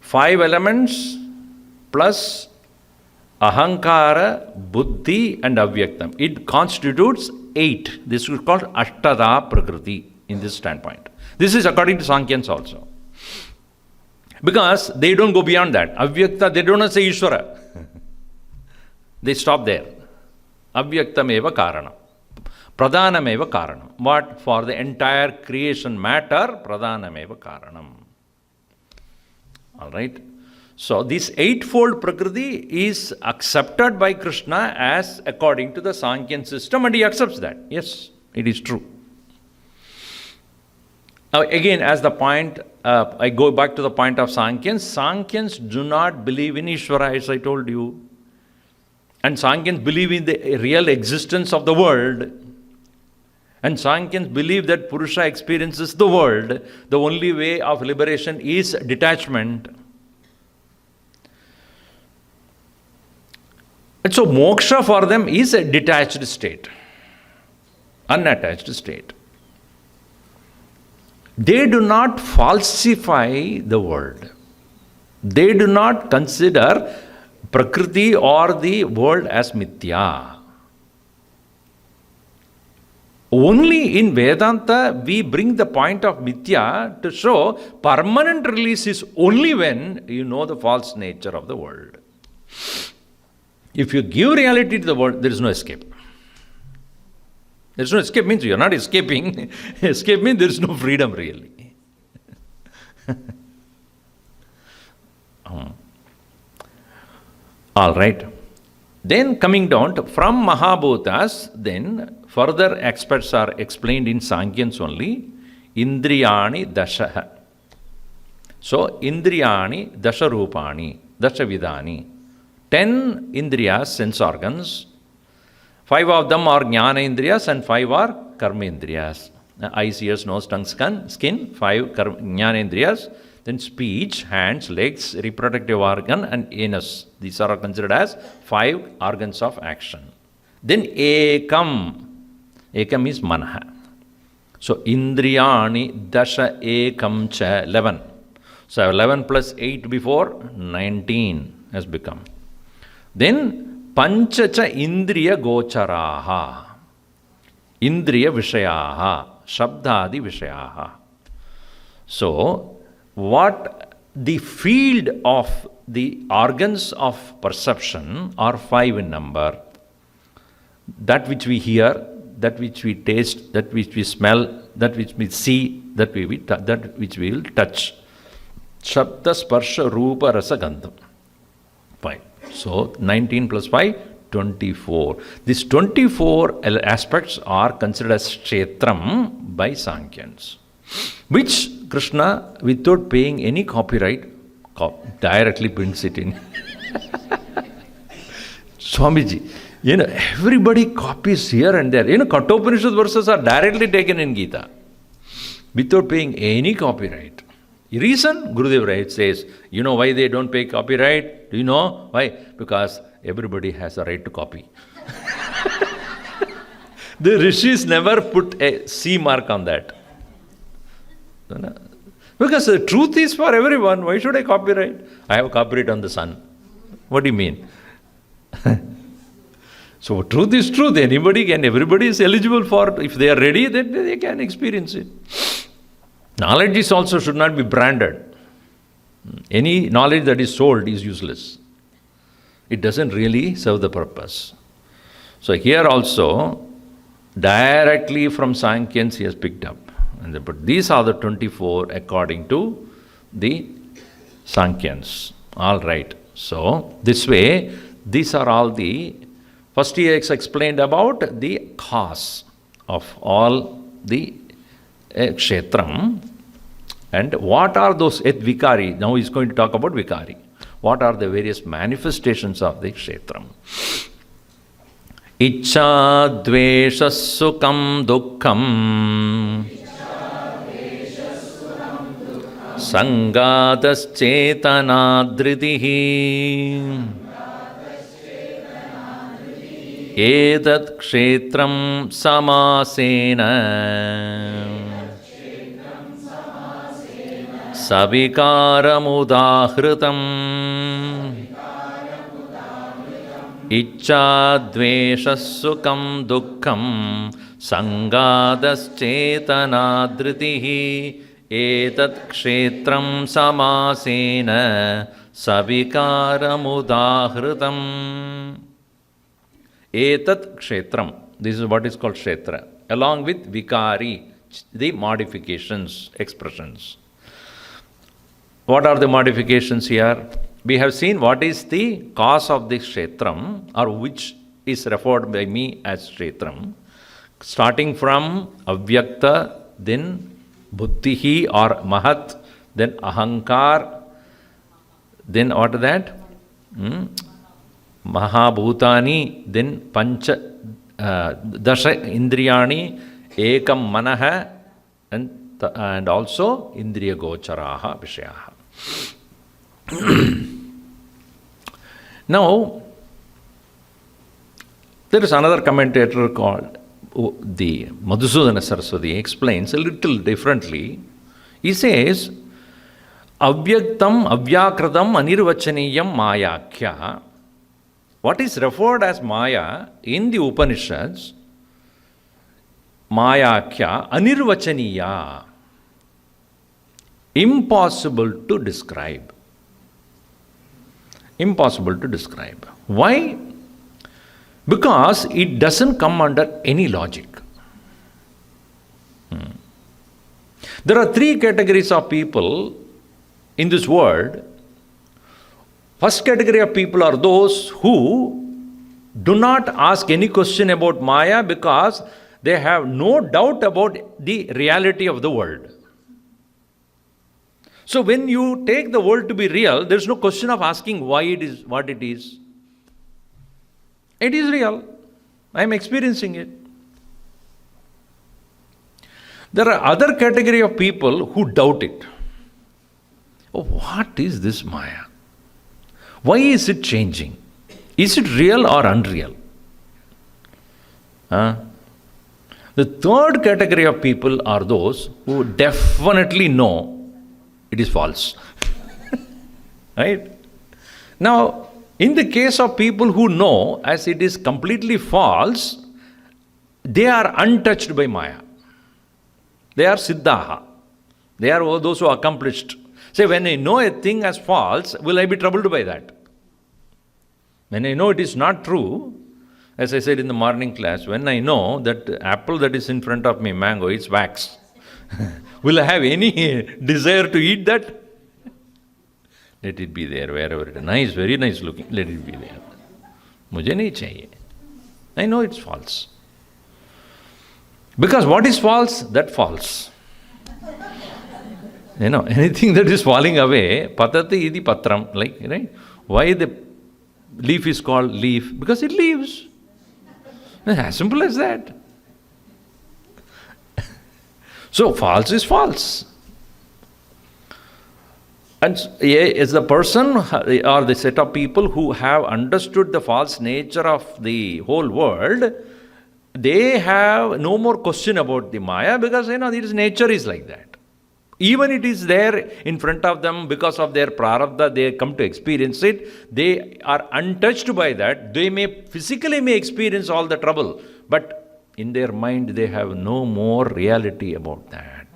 [SPEAKER 1] 5 elements plus ahankara, buddhi and avyaktam. It constitutes 8. This is called ashtada prakriti in this standpoint. This is according to Sankhyans also. Because they don't go beyond that. Avyakta, they don't say Ishvara. They stop there. Avyaktameva karanam. Pradhanameva karanam. What? For the entire creation matter, pradhanameva karanam. Alright? So this eightfold prakriti is accepted by Krishna as according to the Sankhyan system, and he accepts that. Yes, it is true. Now again, as the point, I go back to the point of Sankhyan. Sankhyan's do not believe in Ishvara, as I told you. And Sankhyan's believe in the real existence of the world. And Sankhyan's believe that Purusha experiences the world. The only way of liberation is detachment. And so moksha for them is a detached state, unattached state. They do not falsify the world. They do not consider Prakriti or the world as mithya. Only in Vedanta we bring the point of mithya to show permanent release is only when you know the false nature of the world. If you give reality to the world, there is no escape. There is no escape means you are not escaping. Escape means there is no freedom really. All right. Then coming down from Mahabhutas, then further aspects are explained in Sankhya's only. Indriyani dasha. So, Indriyani dasha rupani, dasha vidani. 10 indriyas, sense organs. 5 of them are jnana indriyas and 5 are karma indriyas. Eyes, ears, nose, tongue, skin. 5 jnana indriyas. Then speech, hands, legs, reproductive organ and anus. These are considered as 5 organs of action. Then ekam. Ekam is manha. So indriyani dasha ekam cha 11. So 11 plus 8 before 19 has become. Then panchacha indriya gocharaha. Indriya vishayaha. Shabdadi vishayaha. So what the field of the organs of perception are 5 in number. That which we hear, that which we taste, that which we smell, that which we see, that which we will touch. Shabda, sparsha, rupa, rasa, gandham. 5. So 19 plus 5, 24. These 24 aspects are considered as kshetram by Sankhya's, which Krishna, without paying any copyright, directly prints it in. Swamiji, everybody copies here and there. Kathopanishad verses are directly taken in Gita without paying any copyright. Reason? Gurudev says, you know why they don't pay copyright? Do you know why? Because everybody has a right to copy. The rishis never put a C mark on that. Because the truth is for everyone. Why should I copyright? I have copyright on the sun. What do you mean? So truth is truth. Everybody is eligible for, if they are ready, then they can experience it. Knowledge is also should not be branded. Any knowledge that is sold is useless. It doesn't really serve the purpose. So here also, directly from Sankhya's he has picked up. But these are the 24 according to the Sankhya's. All right. So this way, these are all the, first he has explained about the cause of all the kshetram. And what are those vikari? Now he is going to talk about vikari. What are the various manifestations of the kshetram? Ichcha, dvesha, sukham, dukkham, sangatas, chetana, dhritihi, etat kshetram samasena, savikaramudahritam, ichcha, dvesha, sukham, dukkham, sangatas, chetana, dhritihi, etat kshetram samasena, savikaramudahritam. Etat kshetram. This is what is called kshetra. Along with vikari, the modifications, expressions. What are the modifications here? We have seen what is the cause of this kshetram, or which is referred by me as kshetram. Starting from avyakta, then buddhihi or mahat, then ahankar, then what is that? Mahabhutani, then pancha, dasha indriyani, ekam manaha, and also indriya gocharaha vishayaha. Now, there is another commentator called the Madhusudana Saraswati explains a little differently. He says, Avyaktam, avyakradam, anirvachaniyam, mayakhya. What is referred as Maya in the Upanishads, mayakhya, anirvachaniya, impossible to describe. Impossible to describe. Why? Because it doesn't come under any logic. There are three categories of people in this world. First category of people are those who do not ask any question about Maya because they have no doubt about the reality of the world. So when you take the world to be real, there is no question of asking why it is what it is. It is real. I am experiencing it. There are other category of people who doubt it. Oh, what is this Maya? Why is it changing? Is it real or unreal? The third category of people are those who definitely know it is false. Right? Now, in the case of people who know as it is completely false, they are untouched by Maya. They are siddhaha. They are those who are accomplished. Say, when I know a thing as false, will I be troubled by that? When I know it is not true, as I said in the morning class, when I know that apple that is in front of me, mango, is wax, will I have any desire to eat that? Let it be there wherever it is. Nice, very nice looking. Let it be there. Mujhe nahi chahiye. I know it's false. Because what is false? That falls. Anything that is falling away, patati idi patram, like, right? Why the leaf is called leaf? Because it leaves. As simple as that. So false is false. And as the person or the set of people who have understood the false nature of the whole world, they have no more question about the Maya because its nature is like that. Even it is there in front of them because of their prarabdha, they come to experience it. They are untouched by that. They may physically experience all the trouble, but in their mind they have no more reality about that.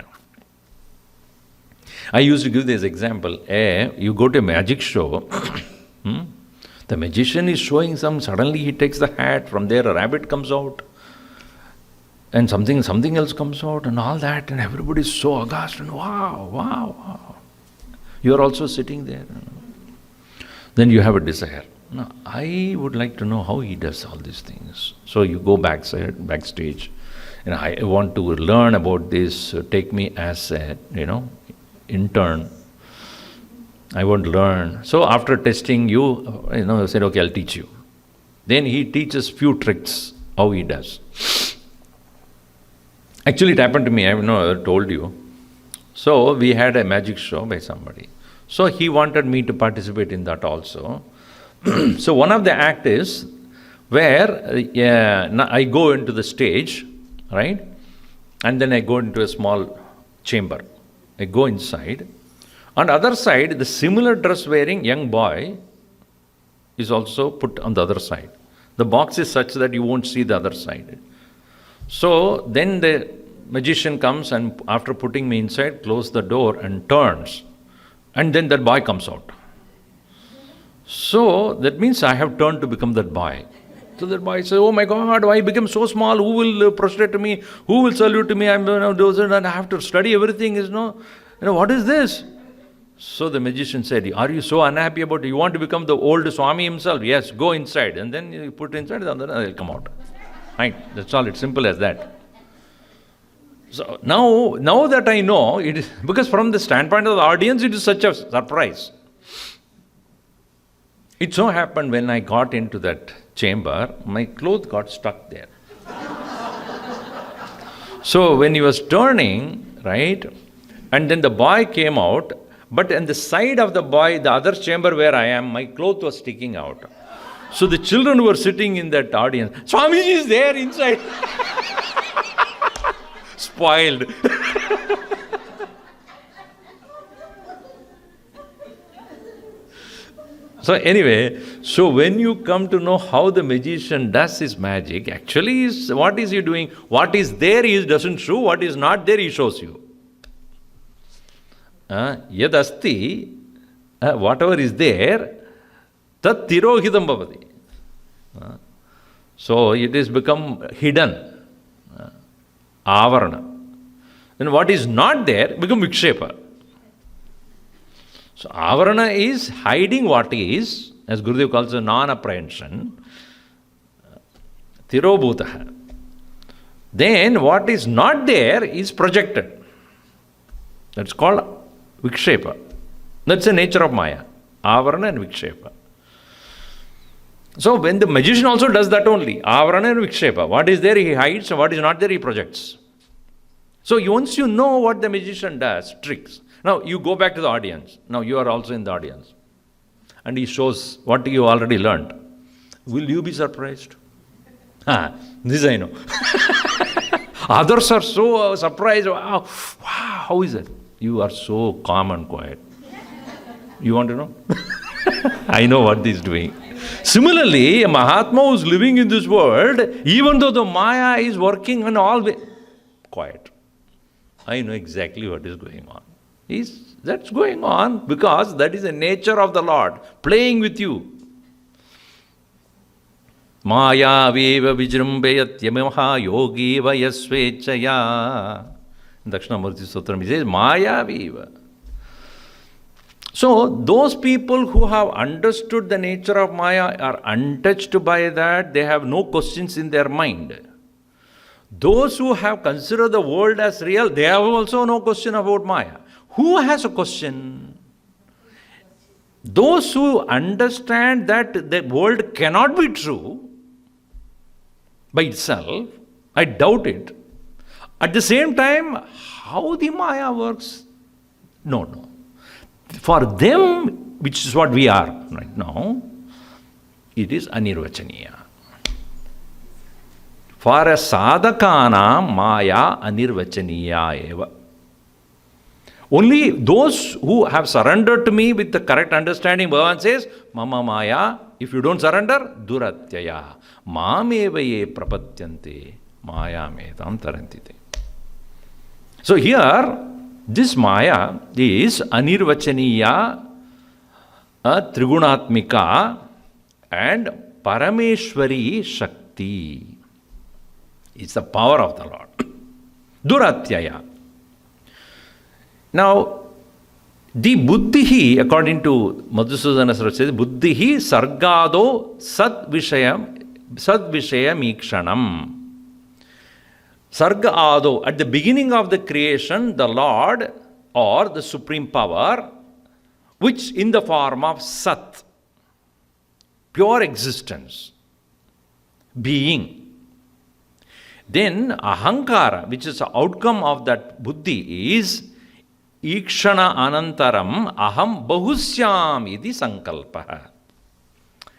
[SPEAKER 1] I used to give this example. You go to a magic show, the magician is showing suddenly he takes the hat, from there a rabbit comes out, and something else comes out and all that, and everybody is so aghast and wow. You are also sitting there. Then you have a desire. Now, I would like to know how he does all these things. So you go backstage, and I want to learn about this. Take me as a, intern. I want to learn. So after testing you, I said, okay, I'll teach you. Then he teaches few tricks, how he does. Actually, it happened to me, I told you. So we had a magic show by somebody. So he wanted me to participate in that also. So one of the act is where I go into the stage, right? And then I go into a small chamber. I go inside. On the other side, the similar dress wearing young boy is also put on the other side. The box is such that you won't see the other side. So then the magician comes and after putting me inside, close the door and turns. And then that boy comes out. So that means I have turned to become that boy. So that boy says, oh my God, why I became so small? Who will prostrate to me? Who will salute to me? And I have to study everything. What is this? So the magician said, are you so unhappy about it? You want to become the old Swami himself? Yes, go inside. And then you put inside, and then they'll come out. Right? That's all. It's simple as that. So now that I know, it is, because from the standpoint of the audience, it is such a surprise. It so happened when I got into that chamber, my clothes got stuck there. So when he was turning, right, and then the boy came out, but on the side of the boy, the other chamber where I am, my cloth was sticking out. So the children who were sitting in that audience, Swamiji is there inside. Spoiled. So anyway, so when you come to know how the magician does his magic, actually what is he doing? What is there he doesn't show, what is not there he shows you. Yad asti, whatever is there, tat tirohidam bhavati. So it is become hidden, avarana. And what is not there become vikshepa. So avarana is hiding what is, as Gurudev calls it, non-apprehension, tirobhutaha. Then what is not there is projected. That's called vikshepa. That's the nature of Maya, avarana and vikshepa. So when the magician also does that only, avarana and vikshepa. What is there he hides, and what is not there he projects. So once you know what the magician does, tricks. Now you go back to the audience. Now you are also in the audience. And he shows what you already learned. Will you be surprised? This I know. Others are so surprised. Wow, how is it? You are so calm and quiet. You want to know? I know what he is doing. Similarly, a Mahatma who is living in this world, even though the Maya is working in all ways, quiet. I know exactly what is going on. That's going on because that is the nature of the Lord, playing with you. Maya veva vijrumbeyat yamaha yogi vayasvechaya. Dakshinamurti Sutram, he says, Maya veva. So, those people who have understood the nature of Maya are untouched by that, they have no questions in their mind. Those who have considered the world as real, they have also no question about Maya. Who has a question? Those who understand that the world cannot be true by itself, I doubt it. At the same time, how the Maya works? No. For them, which is what we are right now, it is anirvachaniya. For a sadhakana, Maya anirvachaniya eva. Only those who have surrendered to me with the correct understanding, Bhagavan says, Mama Maya, if you don't surrender, duratyaya, mamevaye prapatyante, Maya medam tarantite. So here, this Maya is anirvachaniya, trigunatmika, and parameshwari shakti. It's the power of the Lord. Duratyaya. Now, the buddhihi, according to Madhusudana Saraswati, says, buddhihi sargado sadvishaya mikshanam. Sarga ado, at the beginning of the creation, the Lord or the Supreme Power, which in the form of Sat, pure existence, being. Then Ahankara, which is the outcome of that buddhi, is Ikshana Anantaram Aham Bahusyam Idi Sankalpa.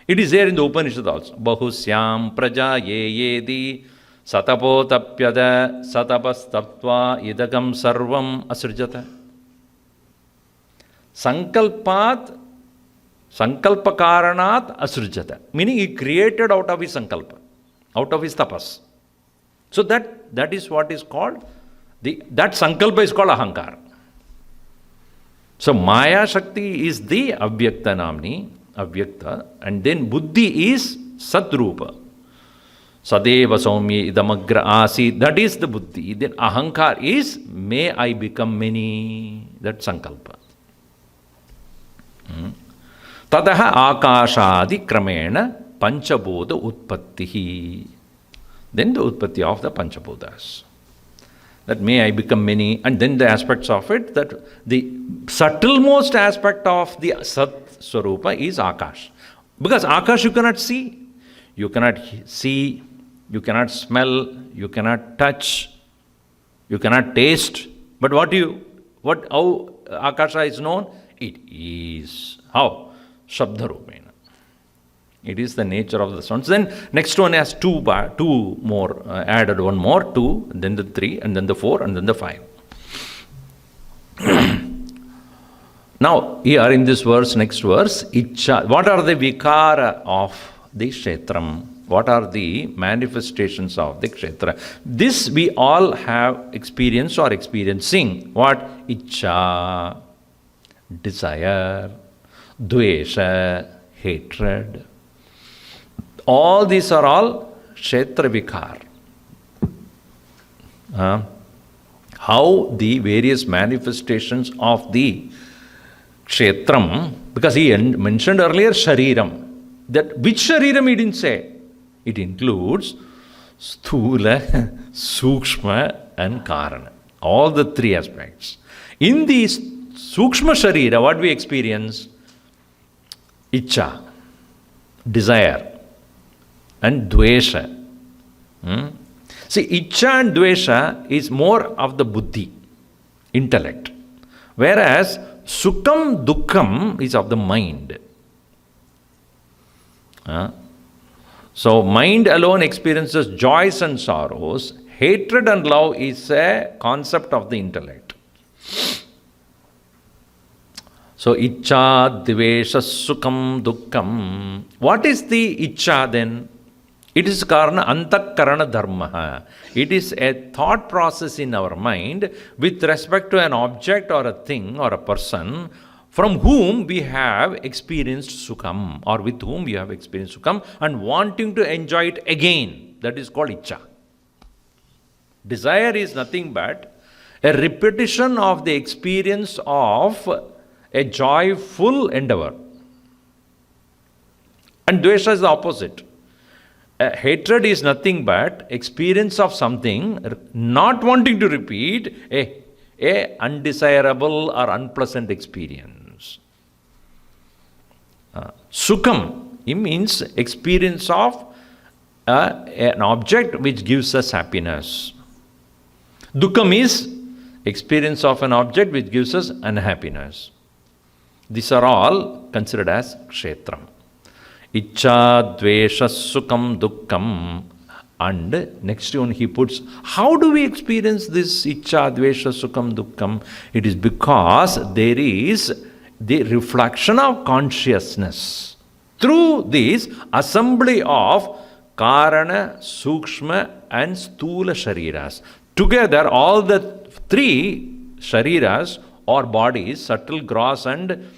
[SPEAKER 1] It is there in the Upanishad also. Bahusyam Praja Yedi Satapotapyada Satapastaptva Idagam Sarvam Asrijata. Sankalpat Sankalpakaranat Asrijata. Meaning he created out of his Sankalpa, out of his tapas. So that is what is called, that Sankalpa is called Ahankara. So Maya Shakti is the Avyakta Namni, Avyakta, and then Buddhi is Satrupa. Sadeva Saumya Idamagra Asi, that is the Buddhi. Then Ahankar is, may I become many, that Sankalpa. Tadaha Akashadi Kramena Panchabodha Utpattihi. Then the Utpatti of the Panchabodhas. That may I become many, and then the aspects of it, that the subtlemost aspect of the Sat Swarupa is Akash. Because Akash you cannot see, you cannot smell, you cannot touch, you cannot taste. But how Akasha is known? It is, how? Shabdharupena. It is the nature of the sounds. Then next one has two more, added one more, 2, and then the 3, and then the 4, and then the 5. Now, here in this verse, next verse, Icha, what are the vikara of the Kshetram? What are the manifestations of the Kshetra? This we all have experienced or experiencing. What? Icha, desire, dvesha, hatred. All these are all Kshetra vikar. How the various manifestations of the Kshetram, because he mentioned earlier Shariram. That which Shariram he didn't say. It includes Sthula, Sukshma and Karana. All the three aspects. In the Sukshma Sharira, what we experience? Icha, desire and Dvesha. See, Icha and Dvesha is more of the Buddhi, intellect. Whereas Sukham, Dukkham is of the mind. So, mind alone experiences joys and sorrows. Hatred and love is a concept of the intellect. So, Icha, Dvesha, Sukham, Dukkham. What is the Icha then? It is karana antakarana dharma. It is a thought process in our mind with respect to an object or a thing or a person from whom we have experienced sukham, or with whom we have experienced sukham, and wanting to enjoy it again. That is called Icha. Desire is nothing but a repetition of the experience of a joyful endeavor. And Dvesha is the opposite. Hatred is nothing but experience of something, not wanting to repeat a undesirable or unpleasant experience. Sukham, it means experience of an object which gives us happiness. Dukkham is experience of an object which gives us unhappiness. These are all considered as Kshetram. Icha, Dvesha, Sukham, Dukkham. And next one he puts, how do we experience this Icha, Dvesha, Sukham, Dukkham? It is because there is the reflection of consciousness through this assembly of Karana, Sukshma and Sthula Shariras. Together, all the three Shariras or bodies, subtle, gross and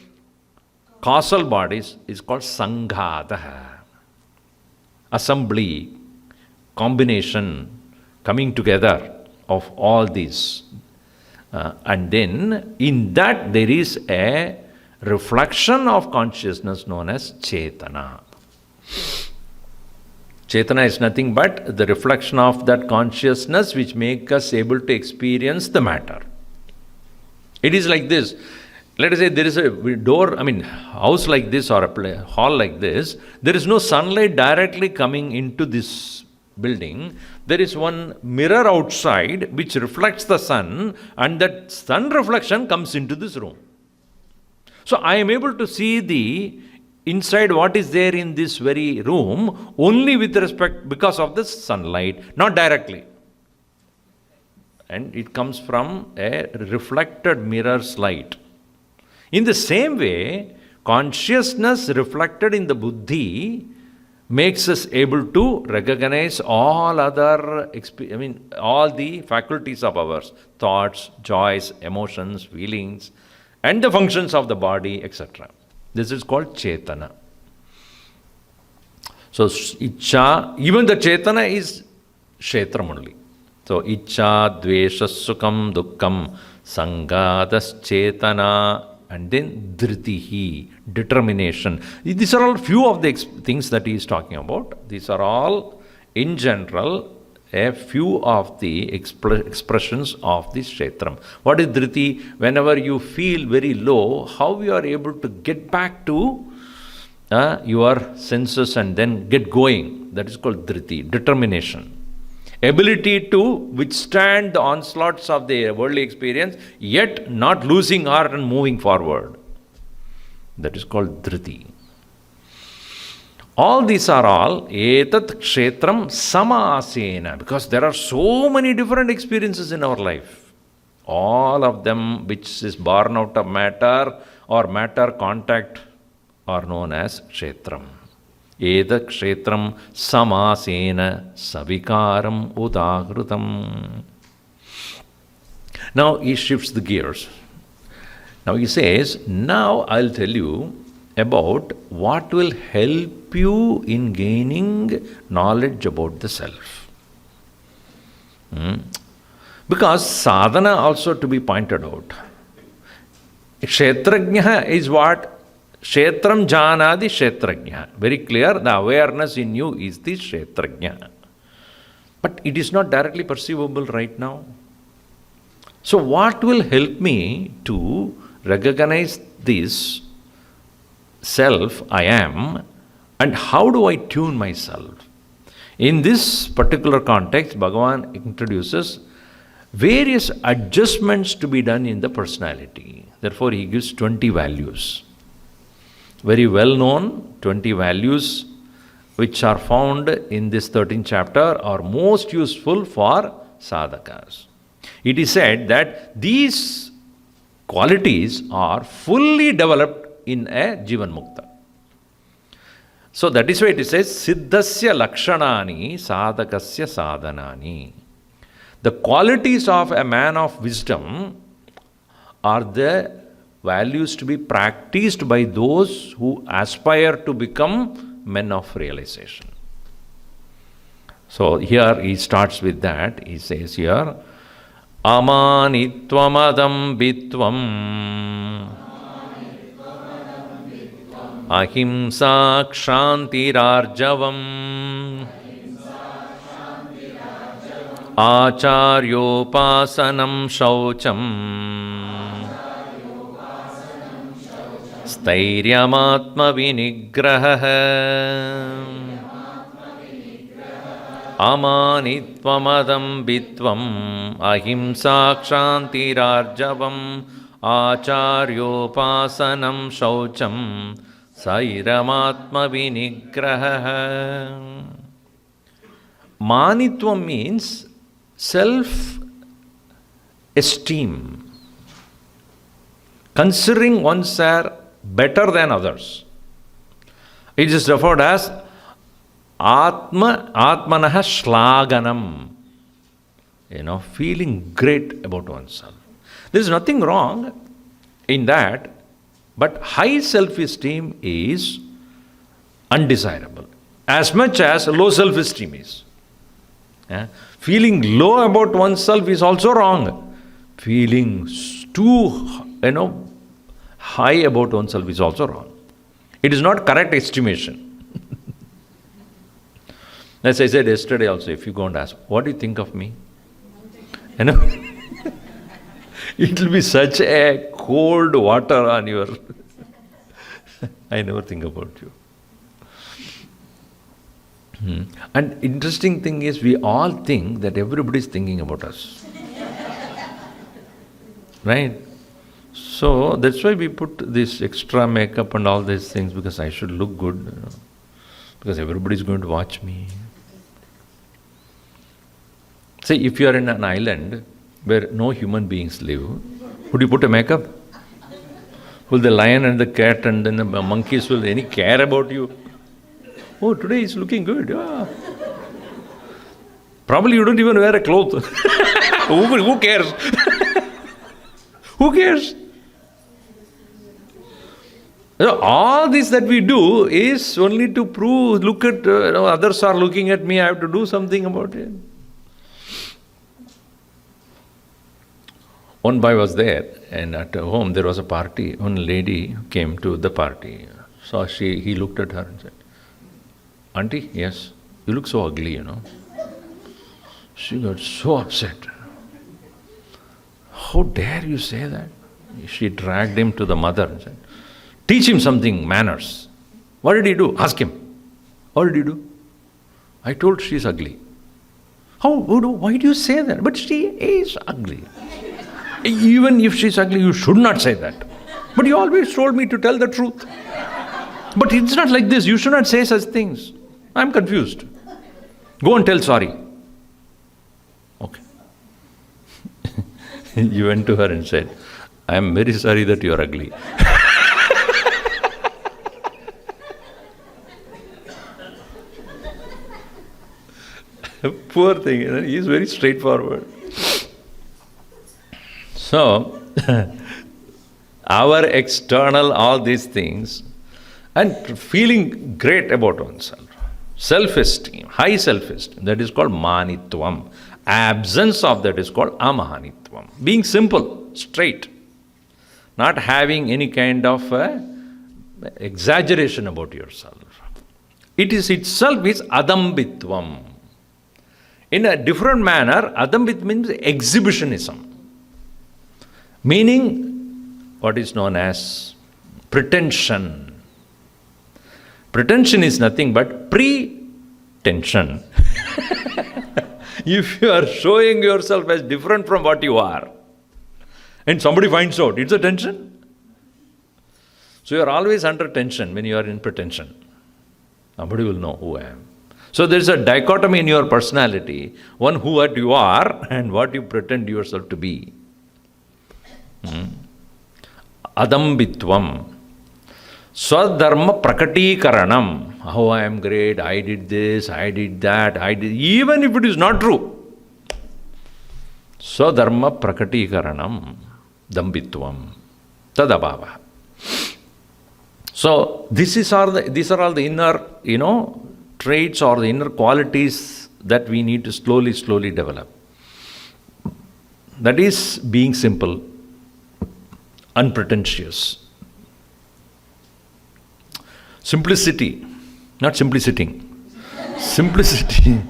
[SPEAKER 1] causal bodies, is called Sanghata. Assembly, combination, coming together of all these. And then in that there is a reflection of consciousness known as Chetana. Chetana is nothing but the reflection of that consciousness which makes us able to experience the matter. It is like this. Let us say there is a door, house like this or a hall like this. There is no sunlight directly coming into this building. There is one mirror outside which reflects the sun, and that sun reflection comes into this room. So I am able to see the inside what is there in this very room only with respect because of the sunlight, not directly. And it comes from a reflected mirror's light. In the same way, consciousness reflected in the buddhi makes us able to recognize all other, all the faculties of ours, thoughts, joys, emotions, feelings, and the functions of the body, etc. This is called Chetana. So, Icha, even the Chetana is Kshetram only. So, Icha, Dvesha, Sukham, Dukkham, Sangadas, Chetana, and then Dhritihi, determination. These are all few of the things that he is talking about. These are all, in general, a few of the expressions of this Kshetram. What is Dhriti? Whenever you feel very low, how you are able to get back to your senses and then get going. That is called Dhriti, determination. Ability to withstand the onslaughts of the worldly experience, yet not losing heart and moving forward. That is called Dhriti. All these are all etat kshetram samasena, because there are so many different experiences in our life. All of them which is born out of matter, or matter contact are known as kshetram. Eda kshetram samasena savikaram udahrutam. Now he shifts the gears. Now he says, now I'll tell you about what will help you in gaining knowledge about the self. Because sadhana also to be pointed out. Kshetrajna is what? Kshetram janadi kshetrajna. Very clear, the awareness in you is the kshetrajna. But it is not directly perceivable right now. So what will help me to recognize this self I am, and how do I tune myself? In this particular context, Bhagavan introduces various adjustments to be done in the personality. Therefore, he gives 20 values. Very well known 20 values which are found in this 13th chapter are most useful for sadhakas. It is said that these qualities are fully developed in a Jivan Mukta. So that is why it says, Siddhasya Lakshanani Sadhakasya Sadhanani. The qualities of a man of wisdom are the values to be practiced by those who aspire to become men of realization. So here he starts with that. He says here, Amanitvamadam bitvam ahimsa kshantirarjavam acharyopasanam shaucham stairyamaatma vinigrahah. Amanitvamadam bitvam ahimsa kshantirarjavam acharyopasanam shaucham sairamatma vinigrahah. Manitvam means self-esteem, considering oneself better than others. It is referred as Atmanaha Shlaganam. Feeling great about oneself. There is nothing wrong in that, but high self-esteem is undesirable, as much as low self-esteem is. Feeling low about oneself is also wrong. Feeling too, high about oneself is also wrong. It is not correct estimation. As I said yesterday also, if you go and ask, what do you think of me? It will be such a cold water on your... I never think about you. And interesting thing is, we all think that everybody is thinking about us. Right? So that's why we put this extra makeup and all these things, because I should look good. Because everybody is going to watch me. Say, if you are in an island where no human beings live, would you put a makeup? Will the lion and the cat and then the monkeys will any care about you? Oh, today is looking good. Yeah. Probably you don't even wear a cloth. Who cares? Who cares? So all this that we do is only to prove, look at, others are looking at me, I have to do something about it. One boy was there, and at home there was a party. One lady came to the party. So he looked at her and said, Auntie, yes, you look so ugly, She got so upset. How dare you say that? She dragged him to the mother and said, teach him something, manners. What did he do? Ask him. What did he do? I told she's ugly. Why do you say that? But she is ugly. Even if she's ugly, you should not say that. But you always told me to tell the truth. But it's not like this. You should not say such things. I'm confused. Go and tell sorry. Okay. You went to her and said, I'm very sorry that you're ugly. Poor thing, he is very straightforward. So, our external, all these things, and feeling great about oneself. Self-esteem, high self-esteem, that is called manitvam. Absence of that is called amanitvam. Being simple, straight, not having any kind of exaggeration about yourself. It is itself is adambitvam. In a different manner, adambit means exhibitionism. Meaning what is known as pretension. Pretension is nothing but pretension. If you are showing yourself as different from what you are, and somebody finds out, it's a tension. So you are always under tension when you are in pretension. Nobody will know who I am. So there is a dichotomy in your personality, one who what you are and what you pretend yourself to be. Adambitvam. Swadharma prakatikaranam. Oh, I am great, I did this, I did that, even if it is not true. Swadharma prakatikaranam. Dambitvam. Tadabhava. So these are all the inner, traits or the inner qualities that we need to slowly develop. That is being simple, unpretentious. Simplicity, not simplicity. Simplicity.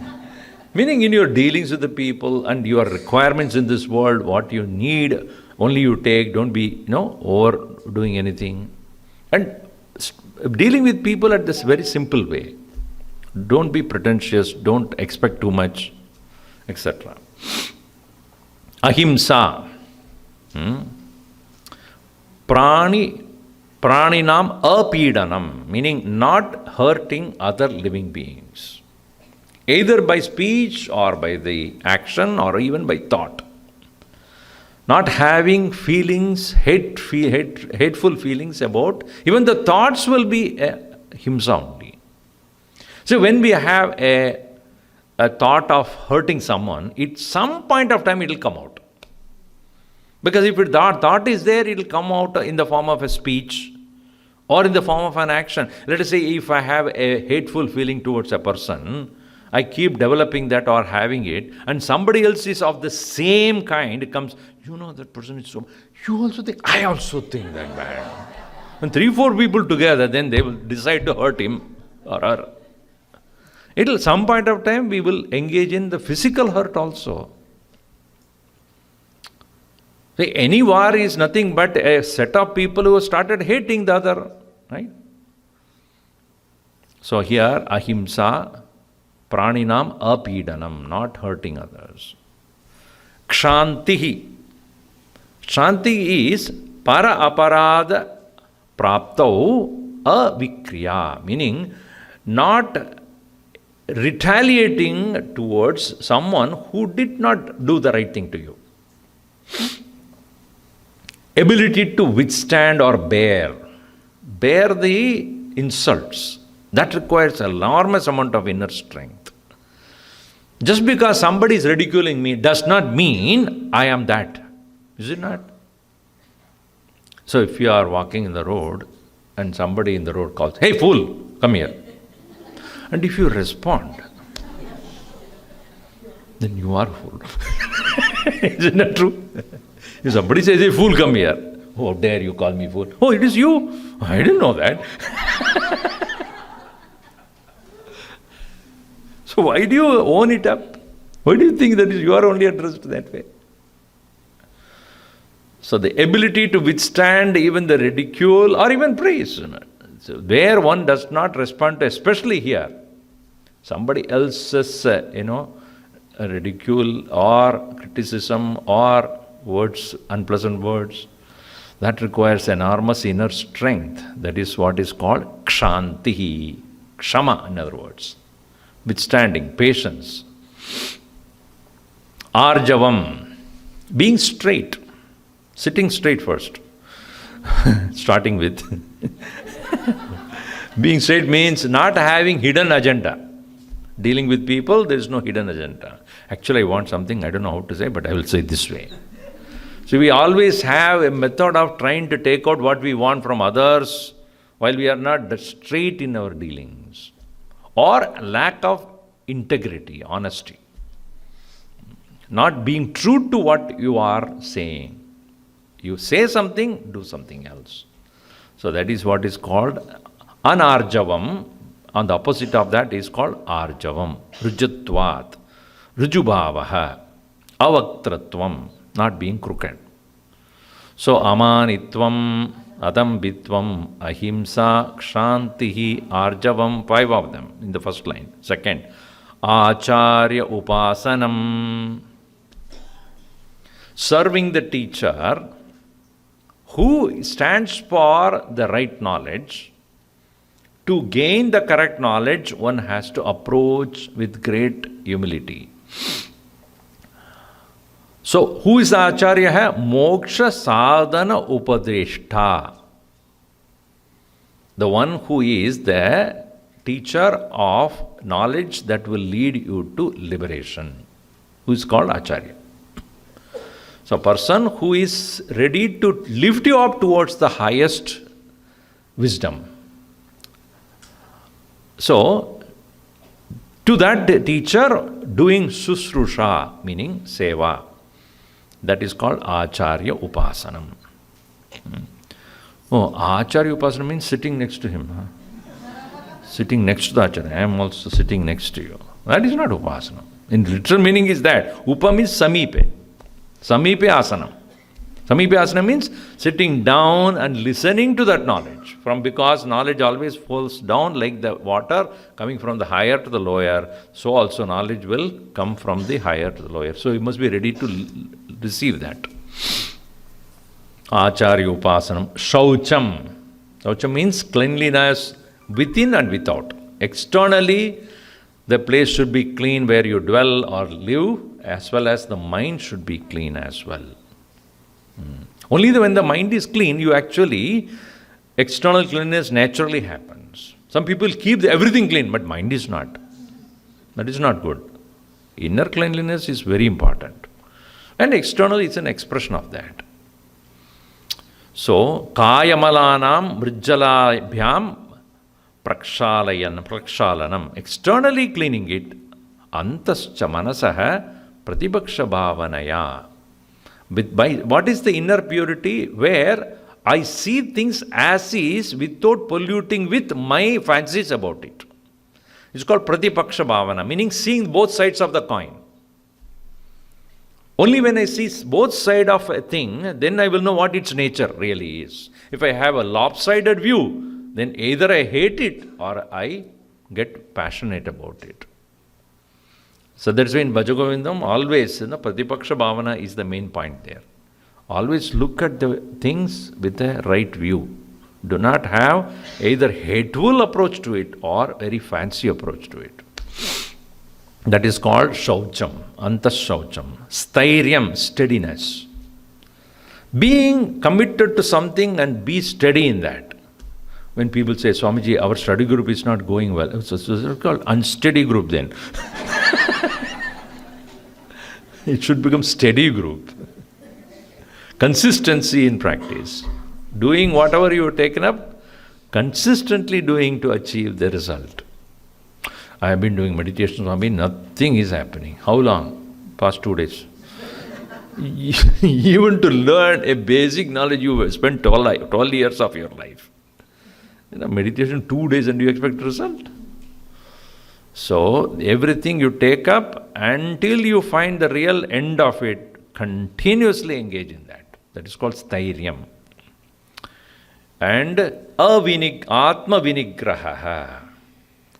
[SPEAKER 1] Meaning in your dealings with the people and your requirements in this world, what you need, only you take, don't be, overdoing anything. And dealing with people at this very simple way. Don't be pretentious, don't expect too much, etc. Ahimsa. Praninam apidanam, meaning not hurting other living beings, either by speech or by the action or even by thought. Not having feelings, hateful feelings about, even the thoughts will be himsa only. So when we have a thought of hurting someone, at some point of time it will come out. Because if that thought is there, it will come out in the form of a speech or in the form of an action. Let us say if I have a hateful feeling towards a person, I keep developing that or having it, and somebody else is of the same kind, it comes, that person is so, you also think, I also think that bad. And 3-4 people together, then they will decide to hurt him or her. It'll some point of time we will engage in the physical hurt also. See, any war is nothing but a set of people who have started hating the other, right? So here, ahimsa, praninam apidanam, not hurting others. Kshantihi. Kshanti is para aparada praptau avikriya, meaning not retaliating towards someone who did not do the right thing to you. Ability to withstand or bear the insults. That requires an enormous amount of inner strength. Just because somebody is ridiculing me does not mean I am that. Is it not? So if you are walking in the road and somebody in the road calls, hey fool, come here. And if you respond, then you are a fool. Isn't that true? If somebody says, hey fool, come here. Oh, dare you call me fool? Oh, it is you? I didn't know that. So why do you own it up? Why do you think that you are only addressed that way? So the ability to withstand even the ridicule or even praise, so where one does not respond to, especially here, somebody else's, ridicule or criticism or words, unpleasant words, that requires enormous inner strength. That is what is called kshantihi, kshama in other words, withstanding, patience. Arjavam, being straight, sitting straight first, starting with. Being straight means not having hidden agenda. Dealing with people, there is no hidden agenda. Actually, I want something, I don't know how to say, but I will say this way. So we always have a method of trying to take out what we want from others while we are not straight in our dealings. Or lack of integrity, honesty. Not being true to what you are saying. You say something, do something else. So that is what is called anarjavam. On the opposite of that is called arjavam. Rujatvat, rujubhavaha, avaktratvam, not being crooked. So amanitvam, adambitvam, ahimsa, kshantihi, arjavam, 5 of them in the first line. Second, acharya upasanam, serving the teacher who stands for the right knowledge. To gain the correct knowledge, one has to approach with great humility. So, who is the Acharya hai? Moksha sadhana upadrishta. The one who is the teacher of knowledge that will lead you to liberation, who is called Acharya. So, a person who is ready to lift you up towards the highest wisdom. So, to that teacher, doing susrusha, meaning seva, that is called Acharya Upasanam. Oh, Acharya Upasanam means sitting next to him. Sitting next to the Acharya. I am also sitting next to you. That is not Upasana. In literal meaning is that. Upa means Samipe. Samipe Asanam. Samipe Asana means sitting down and listening to that knowledge. Because knowledge always falls down like the water coming from the higher to the lower. So also knowledge will come from the higher to the lower. So you must be ready to receive that. Acharya Upasanam. Shaucham. Shaucham means cleanliness within and without. Externally, the place should be clean where you dwell or live, as well as the mind should be clean as well. Only when the mind is clean, you actually, external cleanliness naturally happens. Some people keep everything clean, but mind is not. That is not good. Inner cleanliness is very important. And external is an expression of that. So, kayamalanam mrijjalabhyam prakshalanam. Externally cleaning it, antascha manasaha pratibhaksha bhavanaya. What is the inner purity? Where I see things as is without polluting with my fancies about it. It's called Pratipaksha Bhavana, meaning seeing both sides of the coin. Only when I see both sides of a thing, then I will know what its nature really is. If I have a lopsided view, then either I hate it or I get passionate about it. So that's why in Bhajagovindam always, Pratipaksha Bhavana is the main point there. Always look at the things with a right view. Do not have either hateful approach to it or very fancy approach to it. That is called Shaucham, Antas Shaucham. Stairyam, steadiness. Being committed to something and be steady in that. When people say, Swamiji, our study group is not going well, it's called unsteady group then. It should become steady group. Consistency in practice. Doing whatever you have taken up, consistently doing to achieve the result. I have been doing meditation, Swami, nothing is happening. How long? Past 2 days. Even to learn a basic knowledge, you have spent 12 years of your life. Meditation 2 days and you expect result? So, everything you take up until you find the real end of it, continuously engage in that. That is called Stairyam. And Atma Vinigraha,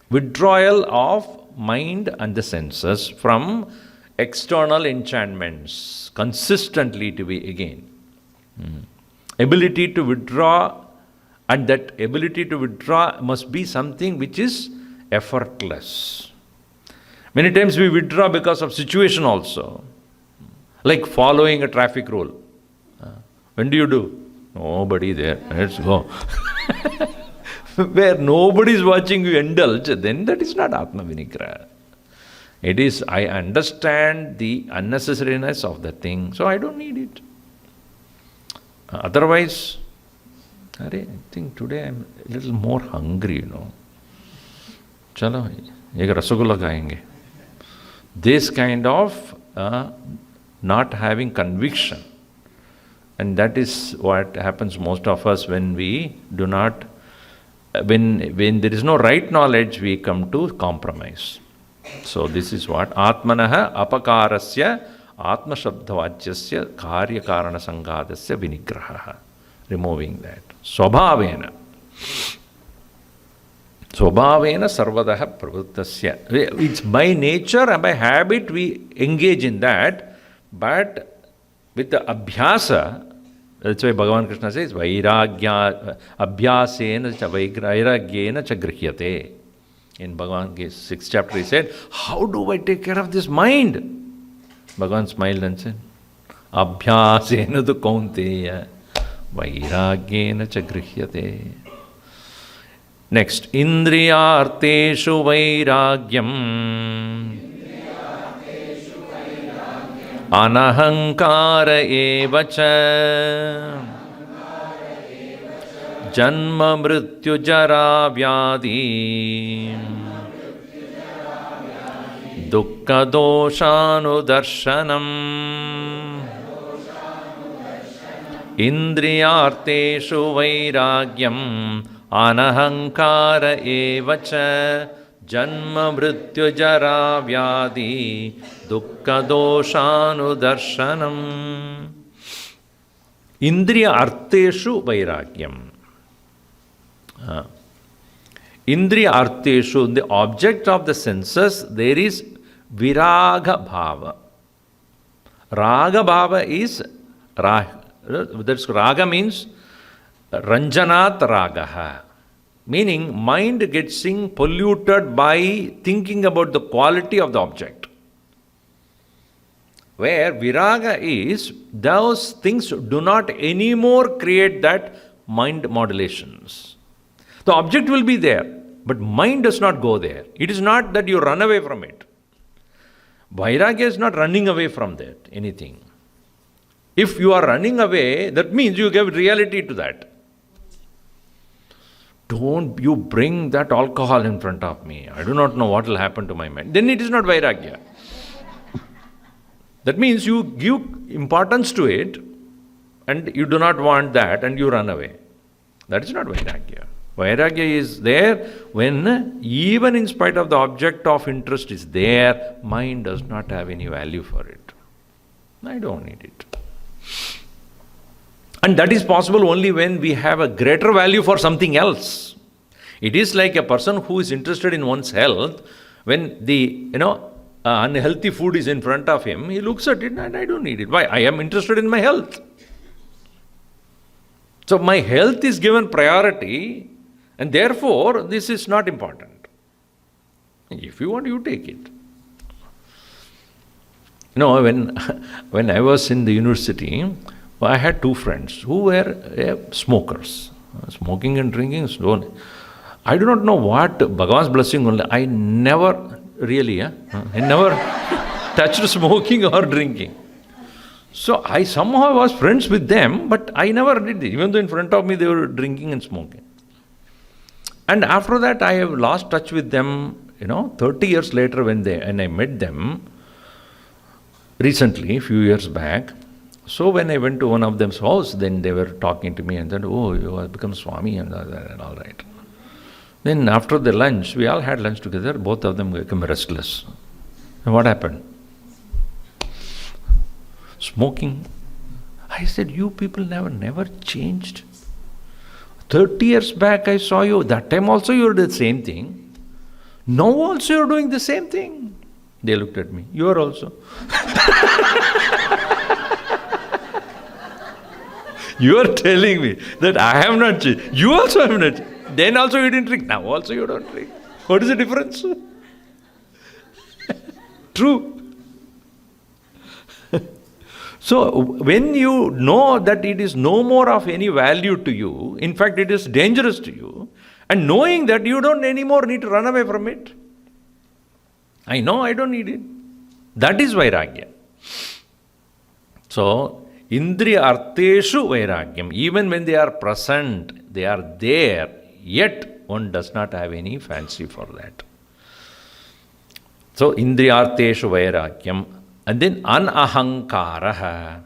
[SPEAKER 1] withdrawal of mind and the senses from external enchantments, consistently to be again. Ability to withdraw, and that ability to withdraw must be something which is effortless. Many times we withdraw because of situation also. Like following a traffic rule. When do you do? Nobody there. Let's go. Where nobody is watching you indulge, then that is not Atma Vinigraha. It is, I understand the unnecessariness of the thing, so I don't need it. Otherwise, I think today I'm a little more hungry, Chalo, ek rasagulla khayenge. This kind of not having conviction. And that is what happens most of us when we do not, when there is no right knowledge, we come to compromise. So this is what Atmanaha apakarasya Atma Shabdavajyasya Karya Karana Sanghadasya Vinigraha. Removing that. Swabhavena. Swabhavena Sarvadaha Pravuttasya. It's by nature and by habit we engage in that, but with the abhyasa, that's why Bhagavan Krishna says, Vairagya abhyasena cha vairagyena cha grihyate. In Bhagavan Gita's 6th chapter he said, how do I take care of this mind? Bhagavan smiled and said, Abhyasena tu kaunteya vairagyena cha grihyate. Next, Indriyarteshu vairagyam Anahankara evacha Janma mrityu jara vyadi Dukkha doshanu darshanam Indriyarteshu vairagyam Anahankara evacha Janma mrityu jara vyadi Dukkha doshanu darshanam. Indriya arteshu vairagyam. Indriya arteshu, the object of the senses, there is viraga bhava. Raga bhava is, that's raga means ranjanat ragaha. Meaning mind gets polluted by thinking about the quality of the object. Where viraga is, those things do not anymore create that mind modulations. The object will be there, but mind does not go there. It is not that you run away from it. Vairagya is not running away from that, anything. If you are running away, that means you give reality to that. Don't you bring that alcohol in front of me. I do not know what will happen to my mind. Then it is not vairagya. That means you give importance to it and you do not want that and you run away. That is not vairagya. Vairagya is there when even in spite of the object of interest is there, mind does not have any value for it. I don't need it. And that is possible only when we have a greater value for something else. It is like a person who is interested in one's health. When the unhealthy food is in front of him, he looks at it and I don't need it. Why? I am interested in my health. So my health is given priority and therefore this is not important. If you want, you take it. When I was in the university, I had two friends who were smokers. Smoking and drinking, I do not know what, Bhagavan's blessing only, I never really, I never touched smoking or drinking. So I somehow was friends with them, but I never did it. Even though in front of me they were drinking and smoking. And after that I have lost touch with them, 30 years later when I met them, recently, a few years back. So when I went to one of them's house, then they were talking to me and said, oh, you have become Swami and all right. Then after the lunch, we all had lunch together, both of them became restless. And what happened? Smoking. I said, you people never changed. 30 years back I saw you, that time also you did the same thing. Now also you are doing the same thing. They looked at me, you are also. You are telling me that I have not changed. You also have not changed. Then also you didn't drink. Now also you don't drink. What is the difference? True. So when you know that it is no more of any value to you, in fact it is dangerous to you, and knowing that you don't anymore need to run away from it, I know I don't need it. That is Vairagya. So, Indriya Arteshu Vairagyam, even when they are present, they are there, yet one does not have any fancy for that. So, Indriya Arteshu Vairagyam, and then Anahankaraha.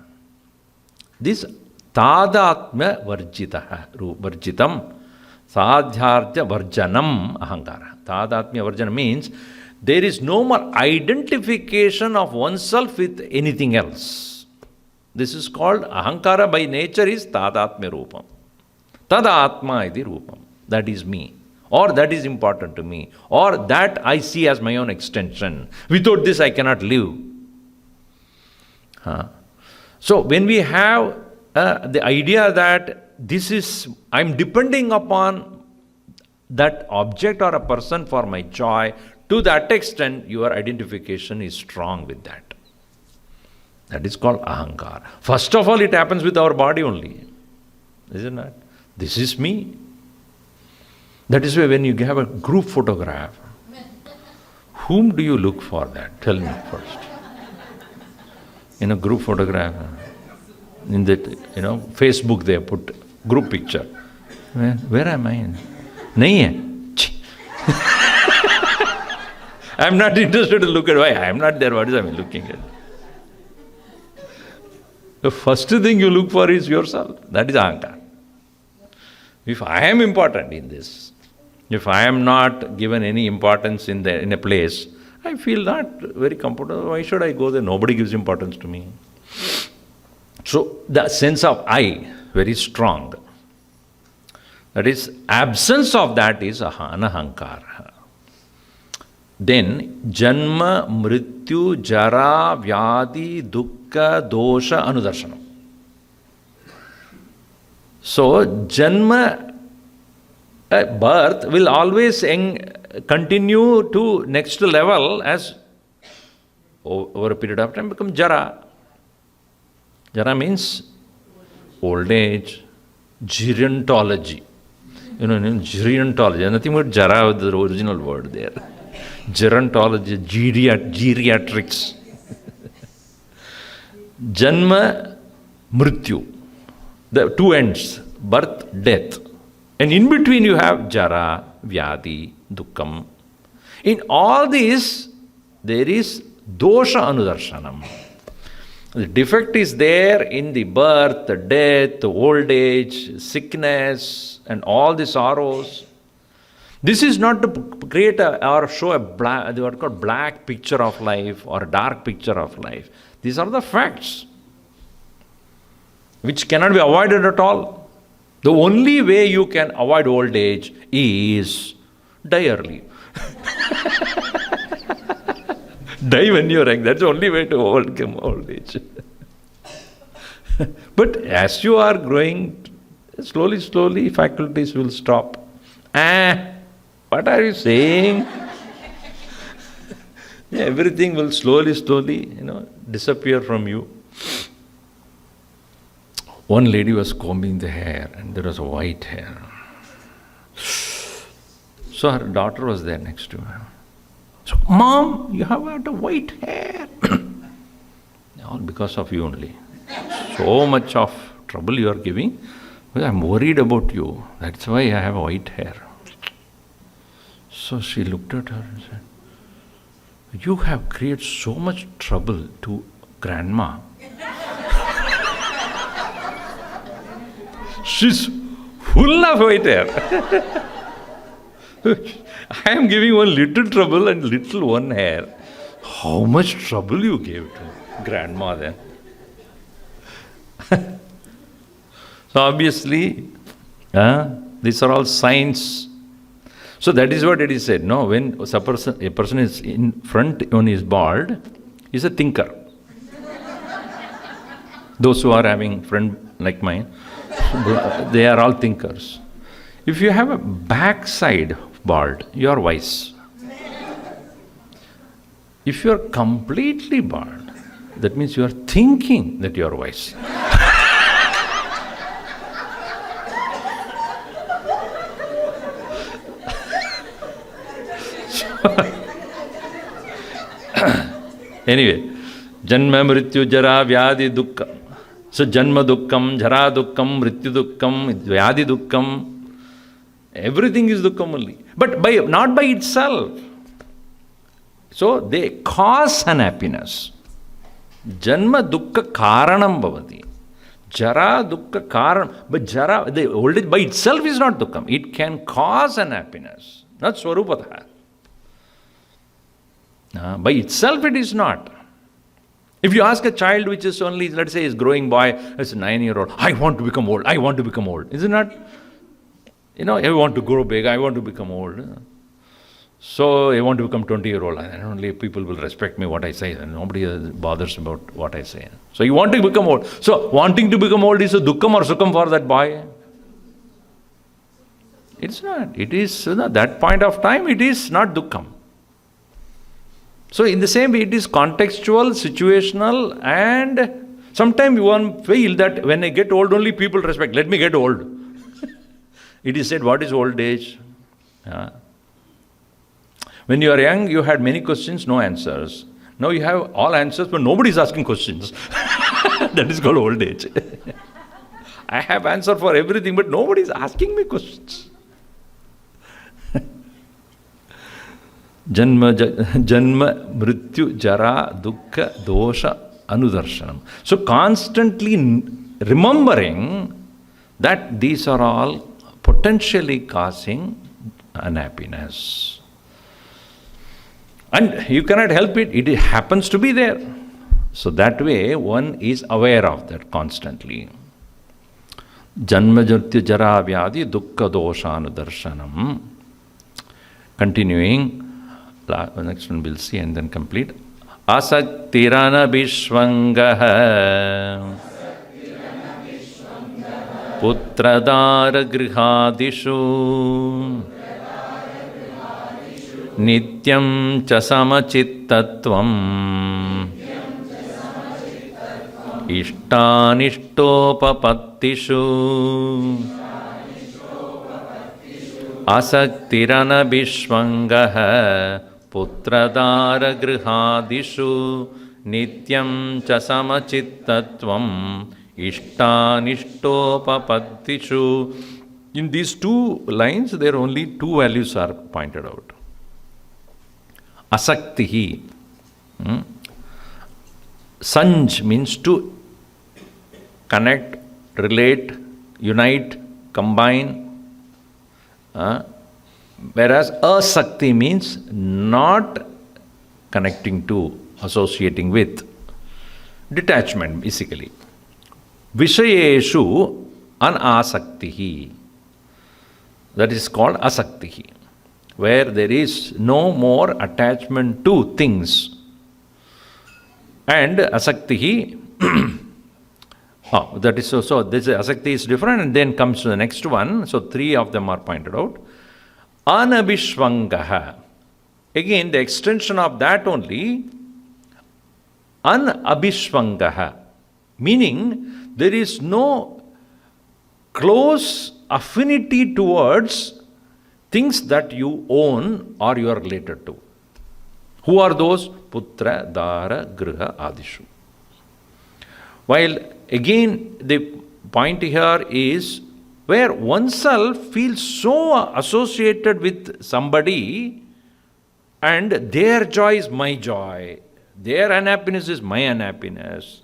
[SPEAKER 1] This Tadatma Varjitam, Sadhyartya Varjanam Ahankara. Tadatmya Varjanam means there is no more identification of oneself with anything else. This is called Ahankara by nature is Tadatmya Rupam. Tadatma iti Rupam. That is me. Or that is important to me. Or that I see as my own extension. Without this I cannot live. So when we have the idea that this is, I'm depending upon that object or a person for my joy, to that extent your identification is strong with that. That is called ahankara. First of all, it happens with our body only. Isn't it? This is me. That is why when you have a group photograph, whom do you look for that? Tell me first. In a group photograph, in that, Facebook they put group picture. Where am I? Nahi hai. I am not interested to look at why I am not there. What is I looking at? The first thing you look for is yourself. That is ahankara. If I am important in this, if I am not given any importance in a place, I feel not very comfortable. Why should I go there? Nobody gives importance to me. So the sense of I, very strong. That is, absence of that is anahankara. Then, janma, mrityu, jara, vyadi, dukkha, dosha, anudarshanam. So, janma, birth will always continue to next level as over a period of time become jara. Jara means old age, gerontology. Gerontology, nothing but jara is the original word there. Gerontology, geriatrics. Janma, mrityu. The two ends, birth, death. And in between you have jara, vyadi, dukkham. In all these, there is dosha anudarshanam. The defect is there in the birth, the death, the old age, sickness, and all the sorrows. This is not to create or show what called black picture of life or a dark picture of life. These are the facts which cannot be avoided at all. The only way you can avoid old age is die early. Die when you are young. That's the only way to overcome old age. But as you are growing, slowly, faculties will stop. What are you saying? Everything will slowly, disappear from you. One lady was combing the hair and there was a white hair. So her daughter was there next to her. So, Mom, you have got a white hair. All because of you only. So much of trouble you are giving. Well, I'm worried about you. That's why I have white hair. So she looked at her and said, you have created so much trouble to grandma. She's full of white hair. I am giving one little trouble and little one hair. How much trouble you gave to grandma then? So obviously, these are all signs. So that is what it is said. No, when a person is in front when he is bald, he is a thinker. Those who are having friend like mine, they are all thinkers. If you have a backside bald, you are wise. If you are completely bald, that means you are thinking that you are wise. Anyway, Janma Mrityu Jara Vyadi Dukkha. So Janma Dukkam, Jara Dukkam, Mrityu Dukkam, Vyadi Dukkam. Everything is Dukkam only. But not by itself. So they cause unhappiness. Janma Dukkha Karanam Bhavati. Jara Dukkha Karanam. But Jara, the old age by itself is not Dukkam. It can cause unhappiness. Not Swarupatha. By itself it is not. If you ask a child which is only, let's say, is growing boy, it's a 9-year-old, I want to become old, I want to become old. Is it not? I want to grow big, I want to become old. So I want to become 20-year-old, and only people will respect me what I say, and nobody bothers about what I say. So you want to become old. So wanting to become old is a dukkam or sukham for that boy? It's not. It is, that point of time, it is not dukkam. So in the same way, it is contextual, situational, and sometimes one feel that when I get old, only people respect. Let me get old. It is said, what is old age? When you are young, you had many questions, no answers. Now you have all answers, but nobody is asking questions. That is called old age. I have answer for everything, but nobody is asking me questions. Janma, Mrityu, Jara, Dukkha, Dosha, Anudarshanam. So constantly remembering that these are all potentially causing unhappiness. And you cannot help it, it happens to be there. So that way one is aware of that constantly. Janma, Mrityu, Jara, Vyadi, Dukkha, Dosha, Anudarshanam. Continuing. Next one we'll see and then complete. Asaktirana Bishwangaha Putradara Grihadishu Nityam Chasamachittatvam Ishtanishtopapatishu Asaktirana Bishwangaha Putradara Grihadishu Nityam Chasamachittatvam Ishtanishtopapatishu. In these two lines, there are only two values are pointed out. Asaktihi. Sanj means to connect, relate, unite, combine. Whereas asakti means not connecting to, associating with. Detachment, basically. Vishayeshu anasaktihi. That is called asaktihi. Where there is no more attachment to things. And asaktihi, that is so this asakti is different, and then comes to the next one. So three of them are pointed out. Anabhishwangaha. Again, the extension of that only. Anabhishwangaha. Meaning, there is no close affinity towards things that you own or you are related to. Who are those? Putra, Dara, Griha, Adishu. While again, the point here is where oneself feels so associated with somebody and their joy is my joy, their unhappiness is my unhappiness.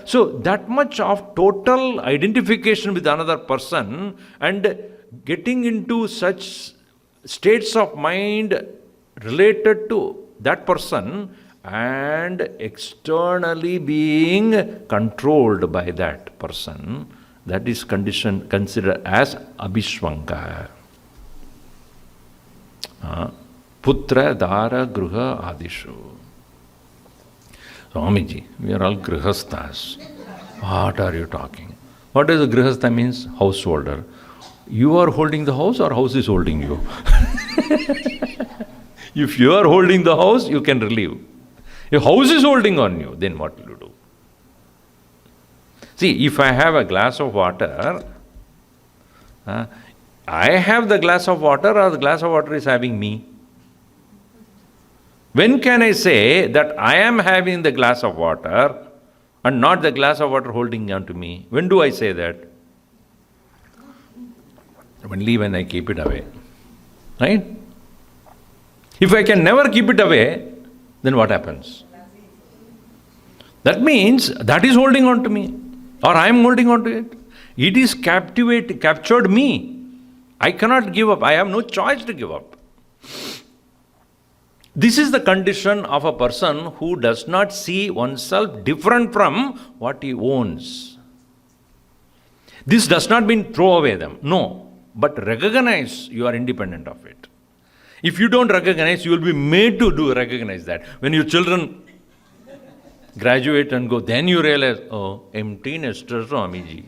[SPEAKER 1] So that much of total identification with another person and getting into such states of mind related to that person and externally being controlled by that person, that is considered as abhishwanga. Putra, Dara, Gruha, Adishu. Swamiji, we are all grihasthas. What are you talking? What does a grihastha means? Householder. You are holding the house or house is holding you? If you are holding the house, you can relieve. If house is holding on you, then what will you do? See, if I have a glass of water, I have the glass of water or the glass of water is having me? When can I say that I am having the glass of water and not the glass of water holding on to me? When do I say that? Only when I keep it away. Right? If I can never keep it away, then what happens? That means that is holding on to me, or I am holding on to it. It is captured me. I cannot give up. I have no choice to give up. This is the condition of a person who does not see oneself different from what he owns. This does not mean throw away them. No. But recognize you are independent of it. If you don't recognize, you will be made to recognize that. When your children graduate and go, then you realize, oh, emptiness, Swamiji.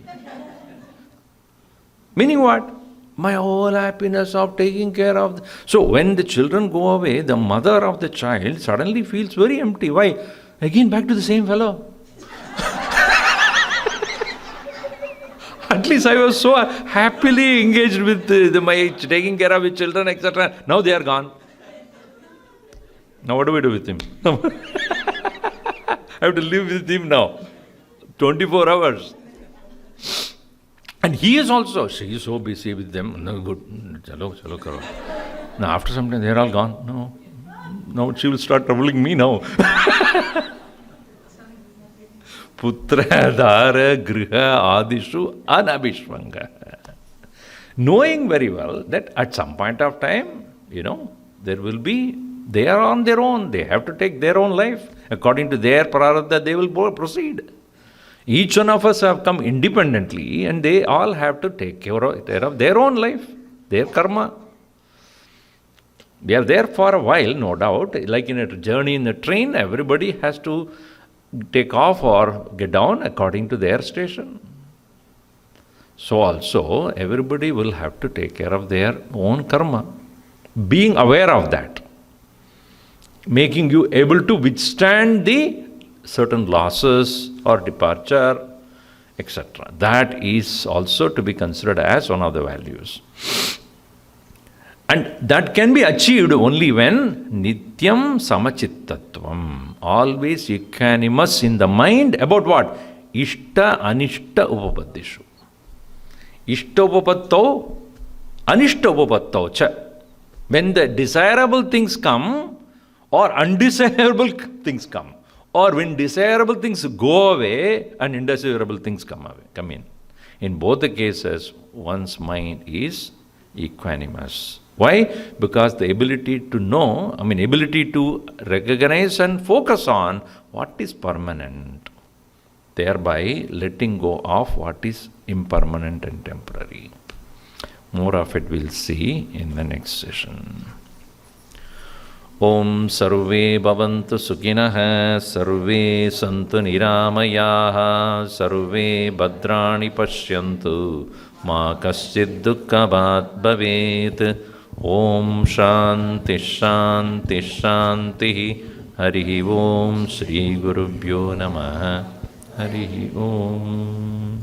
[SPEAKER 1] Meaning what? My whole happiness of taking care of. So when the children go away, the mother of the child suddenly feels very empty. Why? Again back to the same fellow. At least I was so happily engaged with my taking care of his children, etc. Now they are gone. Now what do we do with him? I have to live with him now. 24 hours. And he is also, she is so busy with them. No, good. Chalo, karo. Now after some time, they are all gone. No, she will start troubling me now. Putra dhara griha adishu anabhishvanga. Knowing very well that at some point of time, there will be, they are on their own. They have to take their own life. According to their prarabdha, they will proceed. Each one of us have come independently and they all have to take care of their own life, their karma. We are there for a while, no doubt. Like in a journey in the train, everybody has to take off or get down according to their station. So also, everybody will have to take care of their own karma. Being aware of that, making you able to withstand the certain losses or departure, etc. That is also to be considered as one of the values. And that can be achieved only when nityam samachittatvam, always equanimous in the mind about what? Ishta anishta upapaddishu. Ishta upapattau, anishta upapattau cha. When the desirable things come or undesirable things come, or when desirable things go away and undesirable things come in. In both the cases, one's mind is equanimous. Why? Because the ability to know, ability to recognize and focus on what is permanent, thereby letting go of what is impermanent and temporary. More of it we'll see in the next session. Om sarve bhavantu sukhinah, sarve santu niramayaha, sarve bhadrani pashyantu, ma kaschid dukkhabhat bhavet. Om shanti shanti shanti. Harihi Om Shri Gurubhyo Namaha. Harihi Om.